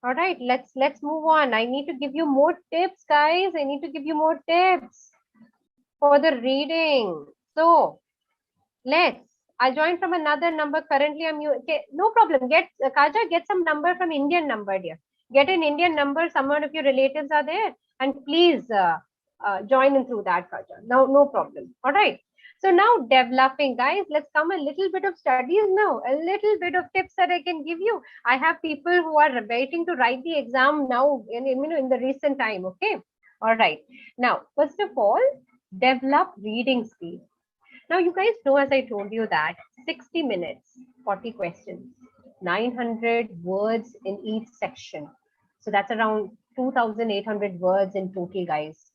All right. Let's move on. I need to give you more tips, guys. I need to give you more tips for the reading. So let's. I'll join from another number. Currently, okay, no problem. Kaja, get some number from Indian number, dear. Get an Indian number. Someone of your relatives are there, and please join in through that, Kaja. No problem. All right. So now developing, guys, let's come a little bit of studies now, a little bit of tips that I can give you. I have people who are waiting to write the exam now in the recent time. Okay. All right. Now, first of all, develop reading speed. Now, you guys know, as I told you, that 60 minutes, 40 questions, 900 words in each section. So that's around 2,800 words in total, guys.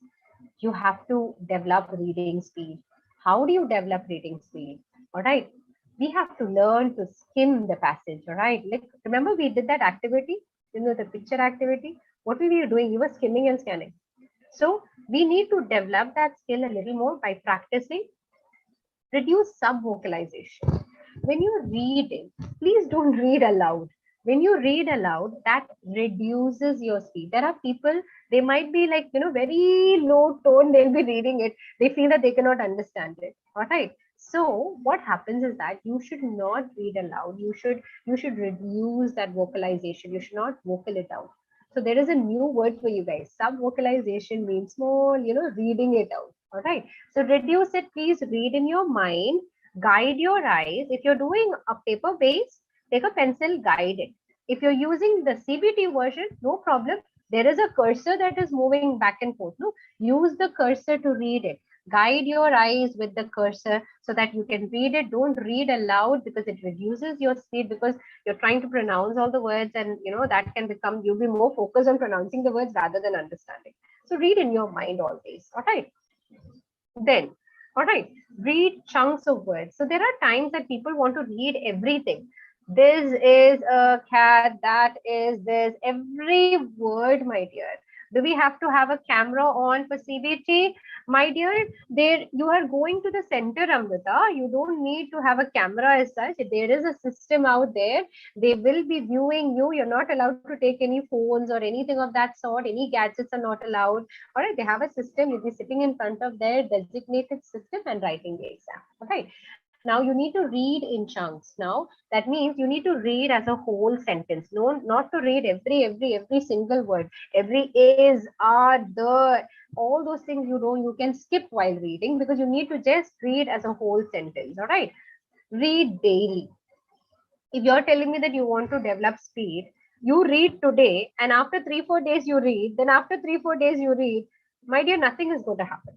You have to develop reading speed. How do you develop reading speed? All right. We have to learn to skim the passage. All right. Like, remember we did that activity, the picture activity. What were we doing? You were skimming and scanning. So we need to develop that skill a little more by practicing. Reduce sub-vocalization. When you're reading, please don't read aloud. When you read aloud, that reduces your speed. There are people, they might be like, very low tone, they'll be reading it. They feel that they cannot understand it. All right. So what happens is that you should not read aloud. You should reduce that vocalization. You should not vocal it out. So there is a new word for you guys. Sub-vocalization means small, reading it out. All right. So reduce it, please read in your mind, guide your eyes. If you're doing a paper base, take a pencil, guide it. If you're using the CBT version, no problem. There is a cursor that is moving back and forth. No, use the cursor to read it. Guide your eyes with the cursor so that you can read it. Don't read aloud because it reduces your speed, because you're trying to pronounce all the words, and that can become, you'll be more focused on pronouncing the words rather than understanding. So read in your mind always. All right. Then, all right, read chunks of words. So there are times that people want to read everything. This is a cat, that is this, every word, my dear. Do we have to have a camera on for CBT? My dear, there you are going to the center, Amrita. You don't need to have a camera as such. There is a system out there. They will be viewing you. You're not allowed to take any phones or anything of that sort. Any gadgets are not allowed. All right, they have a system. You'll be sitting in front of their designated system and writing the exam. All right. Now you need to read in chunks. Now that means you need to read as a whole sentence. No, not to read every single word. Every is, are, the, all those things you can skip while reading, because you need to just read as a whole sentence. All right. Read daily. If you're telling me that you want to develop speed, you read today, and after 3-4 days you read, then after 3-4 days you read, my dear, nothing is going to happen.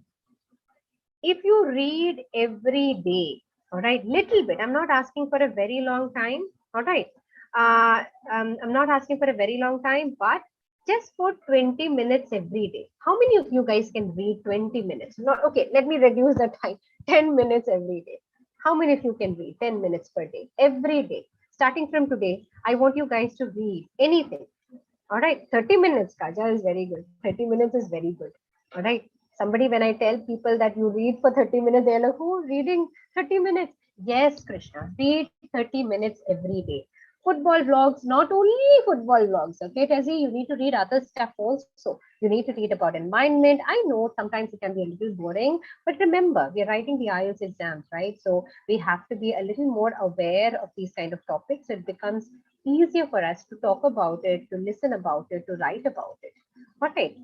If you read every day, all right, little bit, I'm not asking for a very long time, all right, I'm not asking for a very long time, but just for 20 minutes every day. How many of you guys can read 20 minutes? Not okay, let me reduce the time. 10 minutes every day. How many of you can read 10 minutes per day every day? Starting from today, I want you guys to read anything. All right, 30 minutes, Kaja, is very good. 30 minutes is very good. All right. Somebody, when I tell people that you read for 30 minutes, they're like, oh, reading 30 minutes. Yes, Krishna, read 30 minutes every day. Football vlogs, not only football vlogs. Okay, Tezzy, you need to read other stuff also. You need to read about environment. I know sometimes it can be a little boring, but remember, we're writing the IELTS exams, right? So we have to be a little more aware of these kind of topics. It becomes easier for us to talk about it, to listen about it, to write about it. All right.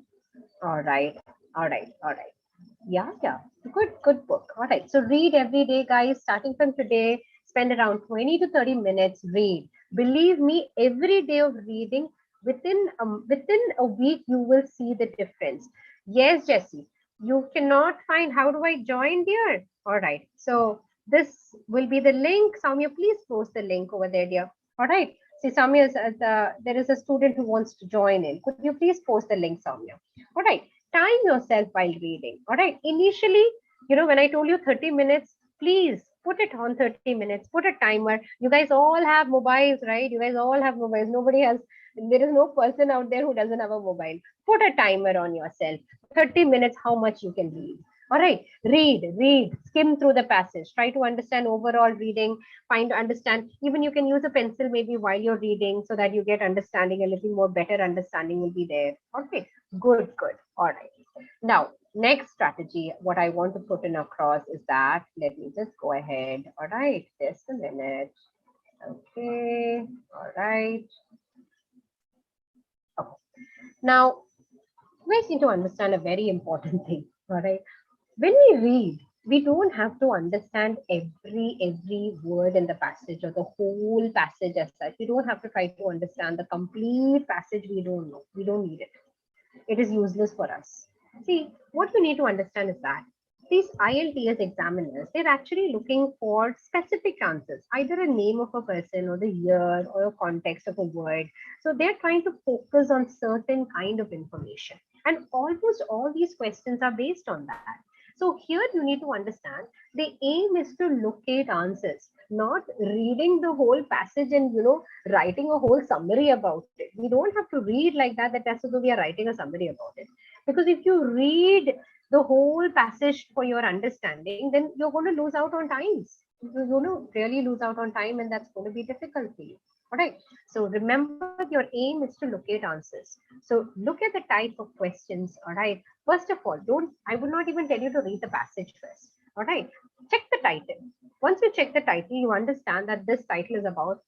All right. All right. All right. Yeah. Good book. All right. So read every day, guys. Starting from today, spend around 20 to 30 minutes. Read. Believe me, every day of reading, within a week, you will see the difference. Yes, Jessie. You cannot find, how do I join, dear? All right. So this will be the link. Soumya, please post the link over there, dear. All right. See, Soumya, there is a student who wants to join in. Could you please post the link, Soumya? All right. Time yourself while reading. All right. Initially, when I told you 30 minutes, please put it on 30 minutes. Put a timer. You guys all have mobiles, right? You guys all have mobiles. There is no person out there who doesn't have a mobile. Put a timer on yourself. 30 minutes, how much you can read. All right, read, skim through the passage, try to understand overall reading, understand, even you can use a pencil maybe while you're reading so that you get understanding, a little more better understanding will be there. Okay, good. All right. Now, next strategy, what I want to put in across is that, let me just go ahead. All right, just a minute. Okay, all right. Okay. Now, you guys need to understand a very important thing. All right. When we read, we don't have to understand every word in the passage or the whole passage as such. We don't have to try to understand the complete passage. We don't know. We don't need it. It is useless for us. See, what you need to understand is that these IELTS examiners, they're actually looking for specific answers, either a name of a person or the year or a context of a word. So they're trying to focus on certain kind of information. And almost all these questions are based on that. So here you need to understand the aim is to locate answers, not reading the whole passage and writing a whole summary about it. We don't have to read like that, that as though we are writing a summary about it. Because if you read the whole passage for your understanding, then you're going to lose out on times. You're going to really lose out on time, and that's going to be difficult for you. All right. So remember, your aim is to locate answers. So look at the type of questions. All right. First of all, I would not even tell you to read the passage first. All right. Check the title. Once you check the title, you understand that this title is about,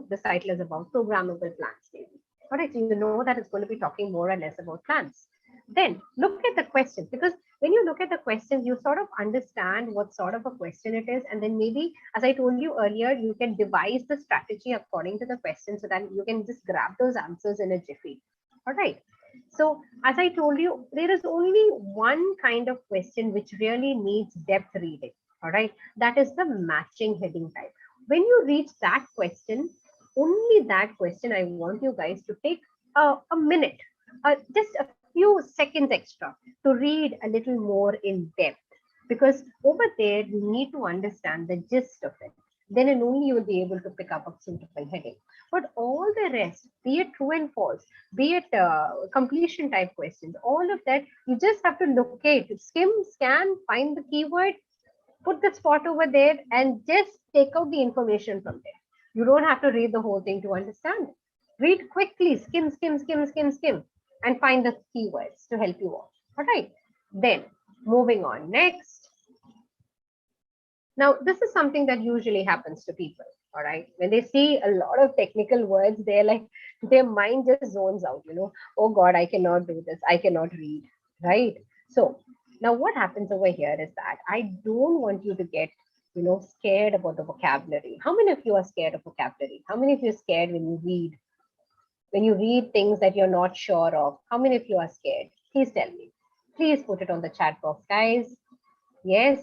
this title is about programmable plans. Maybe. All right. So you know that it's going to be talking more or less about plans. Then look at the questions, because when you look at the questions, you sort of understand what sort of a question it is. And then maybe, as I told you earlier, you can devise the strategy according to the question so that you can just grab those answers in a jiffy. All right. So as I told you, there is only one kind of question which really needs depth reading. All right. That is the matching heading type. When you reach that question, only that question, I want you guys to take a minute, just a few seconds extra to read a little more in depth, because over there you need to understand the gist of it. Then and only you will be able to pick up a suitable heading. But all the rest, be it true and false, be it completion type questions, all of that, you just have to locate, skim, scan, find the keyword, put the spot over there, and just take out the information from there. You don't have to read the whole thing to understand. Read quickly, skim, skim, skim, skim, skim, and find the keywords to help you out. All right. Then moving on next. Now, this is something that usually happens to people. All right. When they see a lot of technical words, they're like, their mind just zones out, oh God, I cannot do this. I cannot read. Right. So now what happens over here is that I don't want you to get, scared about the vocabulary. How many of you are scared of vocabulary? How many of you are scared when you read? When you read things that you're not sure of, how many of you are scared? Please tell me. Please put it on the chat box, guys. Yes.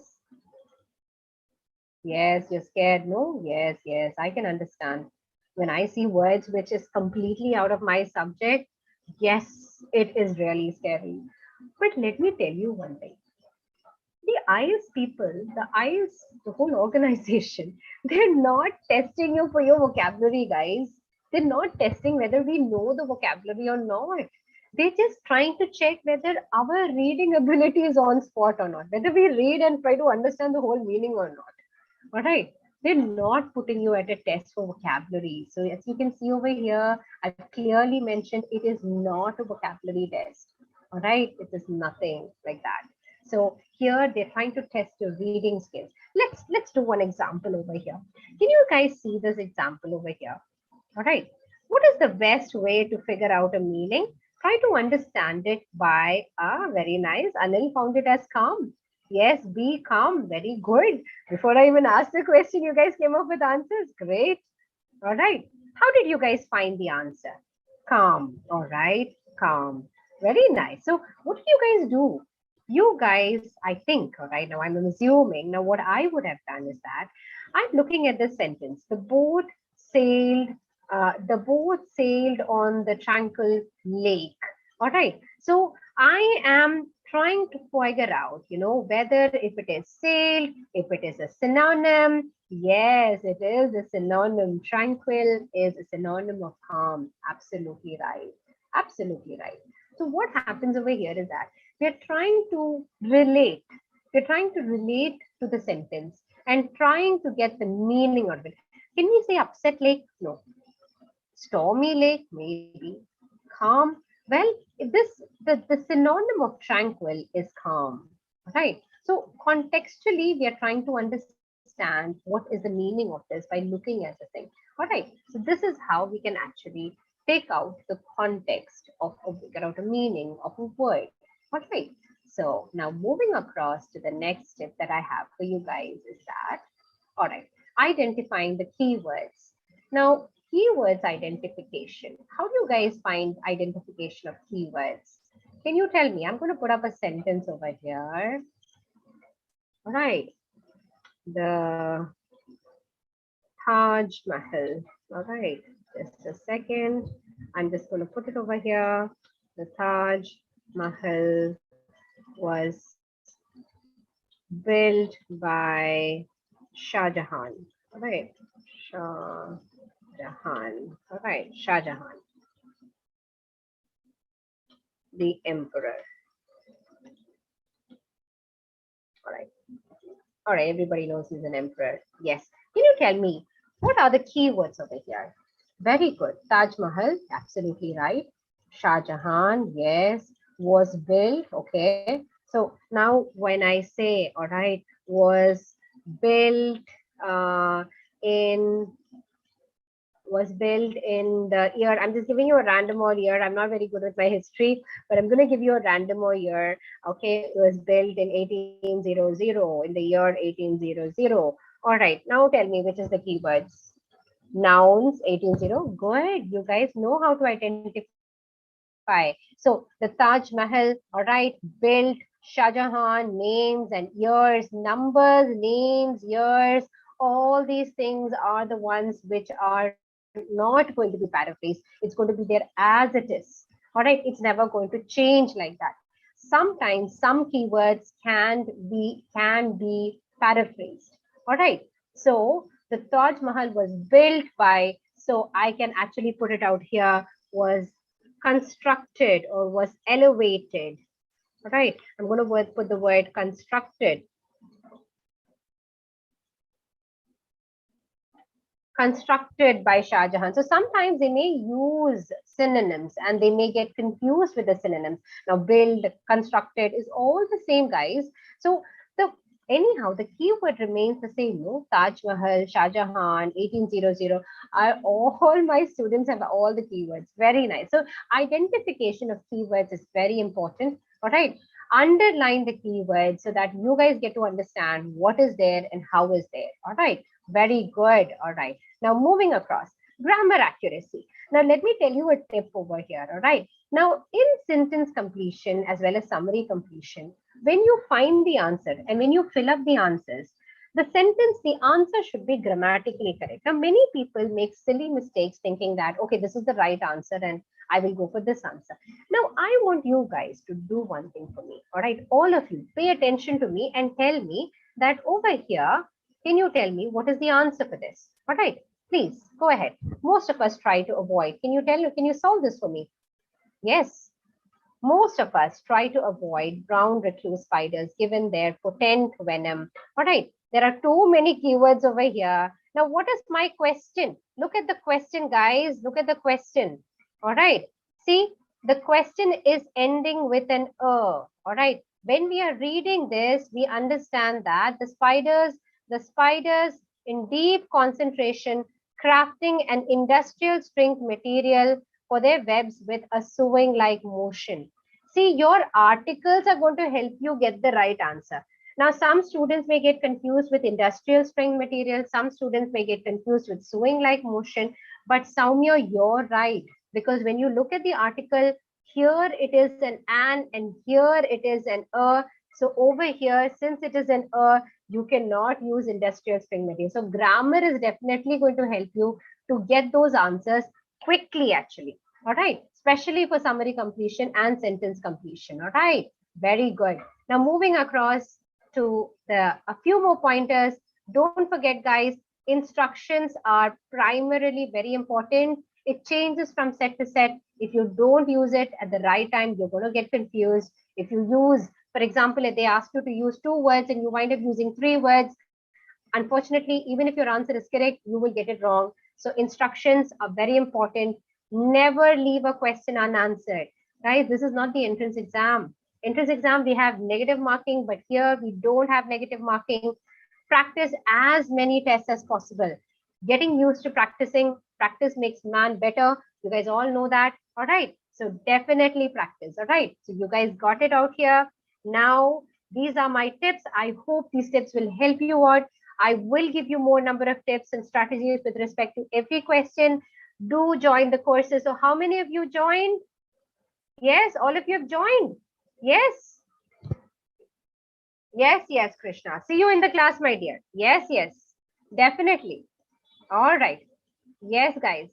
Yes, you're scared. No? Yes, yes, I can understand. When I see words which is completely out of my subject, yes, it is really scary. But let me tell you one thing. The IELTS people, the IELTS, the whole organization, they're not testing you for your vocabulary, guys. They're not testing whether we know the vocabulary or not. They're just trying to check whether our reading ability is on spot or not, whether we read and try to understand the whole meaning or not. All right. They're not putting you at a test for vocabulary. So as you can see over here, I've clearly mentioned it is not a vocabulary test. All right. It is nothing like that. So here they're trying to test your reading skills. Let's do one example over here. Can you guys see this example over here? All right. What is the best way to figure out a meaning? Try to understand it by, very nice. Anil found it as calm. Yes, be calm. Very good. Before I even asked the question, you guys came up with answers. Great. All right. How did you guys find the answer? Calm. All right. Calm. Very nice. So what did you guys do? You guys, I think, all right, now I'm assuming, now what I would have done is that I'm looking at this sentence. Sailed, the boat sailed on the tranquil lake. All right. So I am trying to figure out, whether if it is sailed, if it is a synonym. Yes, it is a synonym. Tranquil is a synonym of calm. Absolutely right. Absolutely right. So what happens over here is that we're trying to relate. We're trying to relate to the sentence and trying to get the meaning out of it. Can we say upset lake? No. Stormy lake? Maybe. Calm? Well, the synonym of tranquil is calm, right? So contextually, we are trying to understand what is the meaning of this by looking at the thing. All right. So this is how we can actually take out the context of figure out a meaning of a word. All right. So now moving across to the next step that I have for you guys is that, all right, identifying the keywords. Now, keywords identification. How do you guys find identification of keywords? Can you tell me? I'm going to put up a sentence over here. All right. The Taj Mahal. All right. Just a second. I'm just going to put it over here. The Taj Mahal was built by Shah Jahan. All right. Shah Jahan. All right. Shah Jahan, the emperor. All right. All right. Everybody knows he's an emperor. Yes. Can you tell me what are the keywords over here? Very good. Taj Mahal. Absolutely right. Shah Jahan. Yes. Was built. Okay. So now when I say, all right, was built uh, in was built in the year. I'm just giving you a random or year. I'm not very good with my history, but I'm going to give you a random or year. Okay, it was built in 1800, in the year 1800. All right, now tell me which is the keywords. Nouns, 1800. Go ahead. You guys know how to identify. So the Taj Mahal, all right, built Shah Jahan, names and years, numbers, names, years, all these things are the ones which are not going to be paraphrased. It's going to be there as it is. All right, it's never going to change like that. Sometimes some keywords can be paraphrased. All right. So the Taj Mahal was built by, so I can actually put it out here, was constructed or was elevated. All right. I'm going to put the word constructed. Constructed by Shah Jahan. So sometimes they may use synonyms and they may get confused with the synonyms. Now, build, constructed is all the same, guys. So the anyhow, the keyword remains the same. No, Taj Mahal, Shah Jahan, 1800. All my students have all the keywords. Very nice. So identification of keywords is very important. All right. Underline the keywords so that you guys get to understand what is there and how is there. All right. Very good. All right. Now moving across, grammar accuracy. Now let me tell you a tip over here. All right. Now in sentence completion as well as summary completion, when you find the answer and when you fill up the answers, the answer should be grammatically correct. Now many people make silly mistakes thinking that, okay, this is the right answer and I will go for this answer. Now I want you guys to do one thing for me. All right. All of you pay attention to me and tell me that over here, can you tell me what is the answer for this? All right, please go ahead. Most of us try to avoid. Can you solve this for me? Yes. Most of us try to avoid brown recluse spiders given their potent venom. All right, there are too many keywords over here. Now, what is my question? Look at the question, guys. Look at the question. All right, see, the question is ending with an All right, when we are reading this, we understand that the spiders in deep concentration crafting an industrial string material for their webs with a sewing like motion. See, your articles are going to help you get the right answer. Now, some students may get confused with industrial string material. Some students may get confused with sewing like motion. But Soumya, you're right. Because when you look at the article, here it is an and here it is an a. So over here, since it is an a, you cannot use industrial string material. So grammar is definitely going to help you to get those answers quickly, actually. All right, especially for summary completion and sentence completion. All right, very good. Now moving across to a few more pointers. Don't forget, guys, instructions are primarily very important. It changes from set to set. If you don't use it at the right time, you're going to get confused. If you use, for example, if they ask you to use 2 words and you wind up using 3 words, unfortunately, even if your answer is correct, you will get it wrong. So instructions are very important. Never leave a question unanswered. Guys, this is not the entrance exam. Entrance exam, we have negative marking, but here we don't have negative marking. Practice as many tests as possible. Getting used to practicing. Practice makes man better. You guys all know that. All right. So definitely practice. All right. So you guys got it out here. Now, these are my tips. I hope these tips will help you out. I will give you more number of tips and strategies with respect to every question. Do join the courses. So how many of you joined? Yes, all of you have joined. Yes. Yes, yes, Krishna. See you in the class, my dear. Yes, yes, definitely. All right. Yes, guys.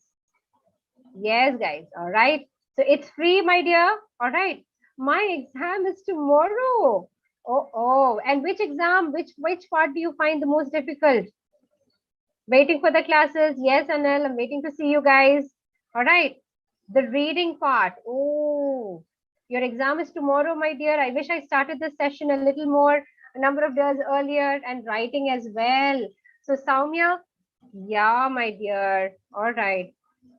Yes, guys. All right. So it's free, my dear. All right. My exam is tomorrow. Oh, oh. And which exam? Which part do you find the most difficult? Waiting for the classes. Yes, Anil. I'm waiting to see you guys. All right. The reading part. Oh, your exam is tomorrow, my dear. I wish I started this session a little more, a number of days earlier, and writing as well. So, Soumya, yeah, my dear. All right.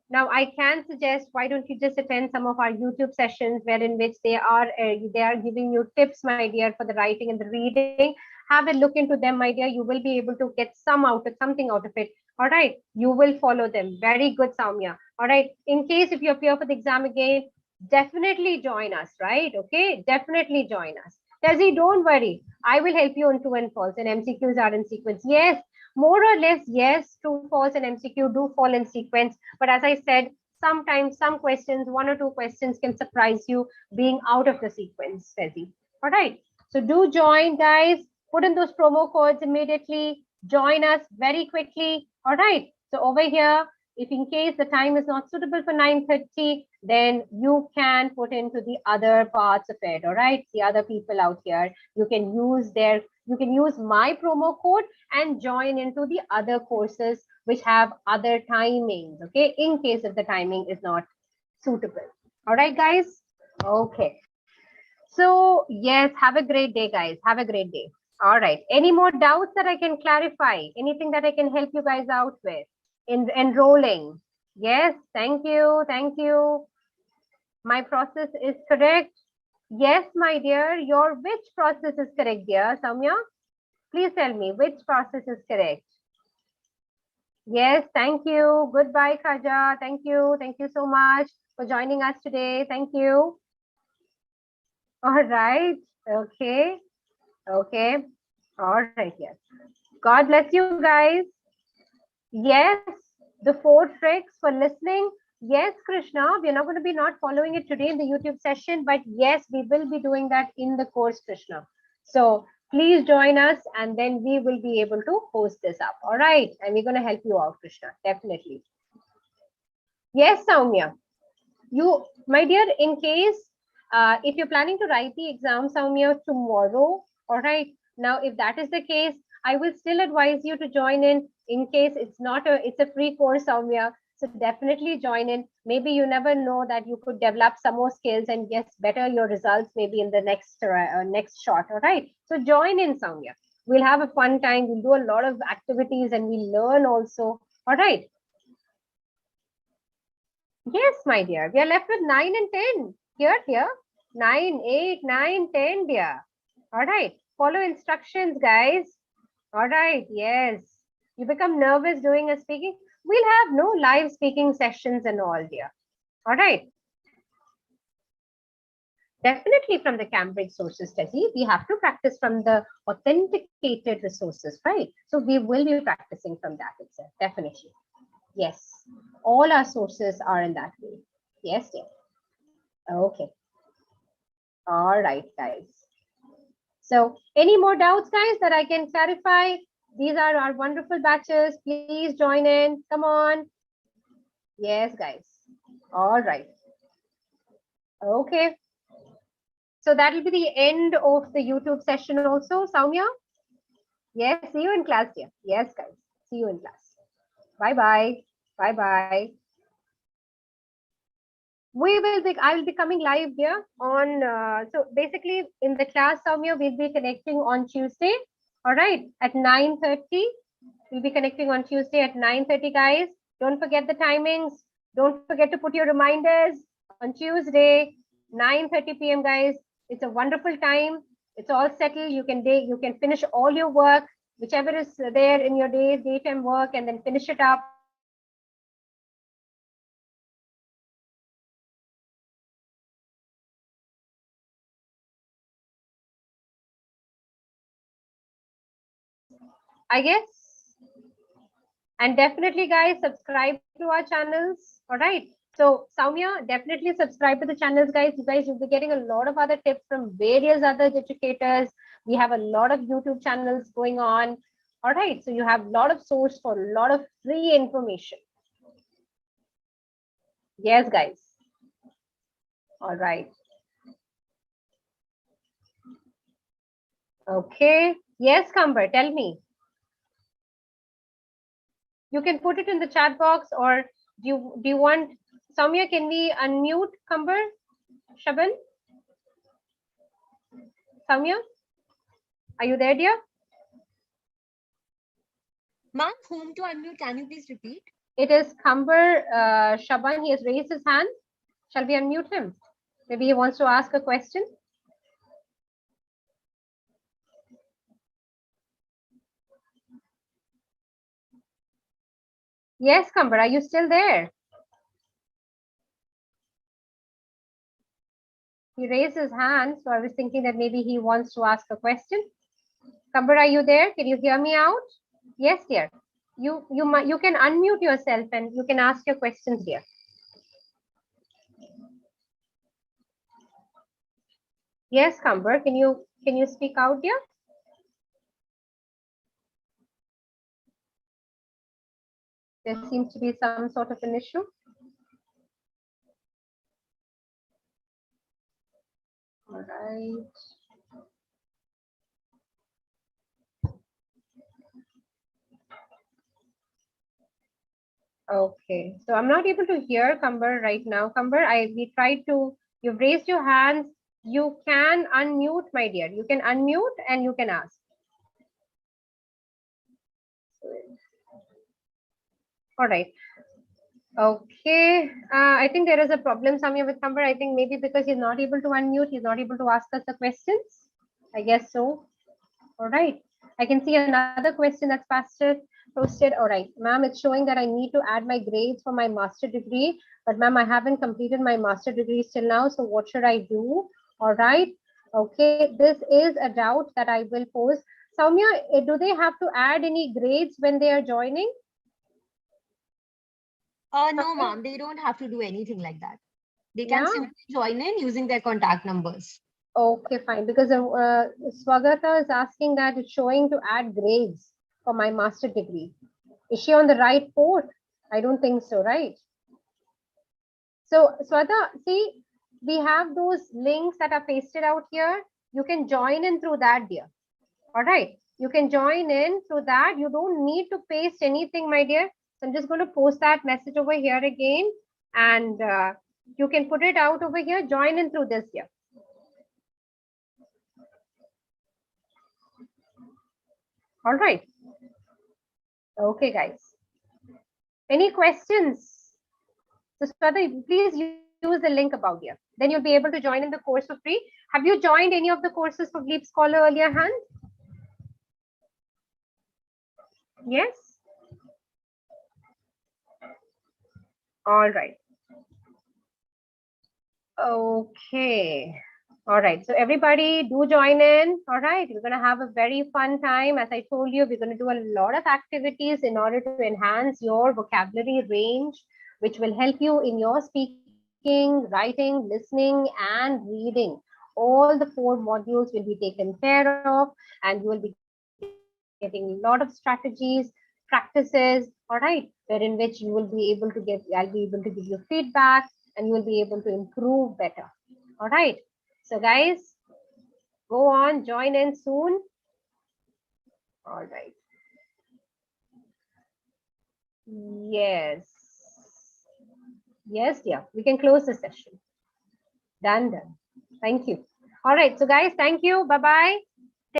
Now, I can suggest, why don't you just attend some of our YouTube sessions, wherein which they are giving you tips, my dear, for the writing and the reading. Have a look into them, my dear. You will be able to get something out of it. All right, you will follow them. Very good, Soumya. All right. In case if you appear for the exam again, definitely join us. Right? Okay, definitely join us. Tezzy, don't worry. I will help you on true and false, and MCQs are in sequence. Yes, more or less, yes, true, false, and MCQ do fall in sequence. But as I said, sometimes some questions, one or two questions can surprise you being out of the sequence, Fezzi. All right. So do join, guys. Put in those promo codes immediately. Join us very quickly. All right. So over here, if in case the time is not suitable for 9:30, then you can put into the other parts of it. All right. The other people out here, you can use my promo code and join into the other courses which have other timings, okay, in case if the timing is not suitable. All right, guys? Okay. So, yes, have a great day, guys. Have a great day. All right. Any more doubts that I can clarify? Anything that I can help you guys out with in enrolling? Yes, thank you. Thank you. My process is correct. Yes, my dear. Your which process is correct, dear? Samya, please tell me which process is correct. Yes, thank you. Goodbye, Khaja. Thank you. Thank you so much for joining us today. Thank you. All right. Okay. Okay. All right. Yes. God bless you guys. Yes. The 4 tricks for listening. Yes, Krishna. We are not going to be not following it today in the YouTube session, but yes, we will be doing that in the course, Krishna. So please join us and then we will be able to post this up. All right. And we're going to help you out, Krishna. Definitely. Yes, Soumya. You, my dear, in case if you're planning to write the exam, Soumya, tomorrow, all right. Now, if that is the case, I will still advise you to join in case it's a free course, Soumya. So definitely join in. Maybe you never know that you could develop some more skills and yes, better your results maybe in the next shot. All right. So join in, Soumya. We'll have a fun time. We'll do a lot of activities and we'll learn also. All right. Yes, my dear. We are left with 9 and 10. Here. 9, 8, 9, 10, dear. All right. Follow instructions, guys. All right. Yes. You become nervous doing a speaking. We'll have no live speaking sessions and all, dear. All right. Definitely from the Cambridge sources, Tessie. We have to practice from the authenticated resources, right? So we will be practicing from that itself. Definitely. Yes. All our sources are in that way. Yes, dear. Okay. All right, guys. So any more doubts, guys, that I can clarify? These are our wonderful batches. Please join in. Come on. Yes, guys. All right. Okay. So that will be the end of the YouTube session also, Soumya. Yes, see you in class, dear. Yes, guys. See you in class. Bye-bye. Bye-bye. I will be coming live here on, so basically in the class, Soumya, we'll be connecting on Tuesday. All right, at 9:30. We'll be connecting on Tuesday at 9:30, guys. Don't forget the timings. Don't forget to put your reminders on Tuesday, 9:30 p.m., guys. It's a wonderful time. It's all settled. You can finish all your work, whichever is there in your daytime work, and then finish it up. I guess. And definitely, guys, subscribe to our channels. All right. So Soumya, definitely subscribe to the channels, guys. You guys will be getting a lot of other tips from various other educators. We have a lot of YouTube channels going on. All right, so you have a lot of source for a lot of free information. Yes, guys. All right. Okay. Yes, Kamber, tell me. You can put it in the chat box, or do you want Soumya? Can we unmute Kamber? Shaban? Soumya? Are you there, dear? Ma'am, whom to unmute? Can you please repeat? It is Kamber Shaban. He has raised his hand. Shall we unmute him? Maybe he wants to ask a question. Yes, Kamber, are you still there? He raised his hand, so I was thinking that maybe he wants to ask a question. Kamber, are you there? Can you hear me out? Yes, dear. You can unmute yourself and you can ask your questions, dear. Yes, Kamber, can you speak out, dear? There seems to be some sort of an issue. All right. Okay, so I'm not able to hear Kamber right now. Kamber, we tried to, you've raised your hands. You can unmute, my dear. You can unmute and you can ask. All right. Okay, I think there is a problem somewhere with Kamber. I think maybe because he's not able to unmute, he's not able to ask us the questions. I guess so. All right. I can see another question that's posted. All right, ma'am, it's showing that I need to add my grades for my master degree, but ma'am, I haven't completed my master degree still now. So what should I do? All right. Okay, this is a doubt that I will pose. Soumya, do they have to add any grades when they are joining? No, ma'am, they don't have to do anything like that. They can Yeah. simply join in using their contact numbers. Okay, fine. Because Swagata is asking that it's showing to add grades for my master degree. Is she on the right port? I don't think so, right? So, Swata, see, we have those links that are pasted out here. You can join in through that, dear. All right. You can join in through that. You don't need to paste anything, my dear. So I'm just going to post that message over here again. And you can put it out over here. Join in through this here. All right. Okay, guys. Any questions? So, Swata, please use the link above here. Then you'll be able to join in the course for free. Have you joined any of the courses for LeapScholar earlier, hand? Yes. All right. Okay. All right. So everybody do join in. All right. We're going to have a very fun time. As I told you, we're going to do a lot of activities in order to enhance your vocabulary range, which will help you in your speaking, writing, listening, and reading. All the 4 modules will be taken care of, and you will be getting a lot of strategies, practices, all right, wherein which you will be able to give, I'll be able to give you feedback and you will be able to improve better. All right. So guys, go on, join in soon. All right. Yes. Yes, dear. We can close the session. Done. Thank you. All right. So guys, thank you. Bye-bye.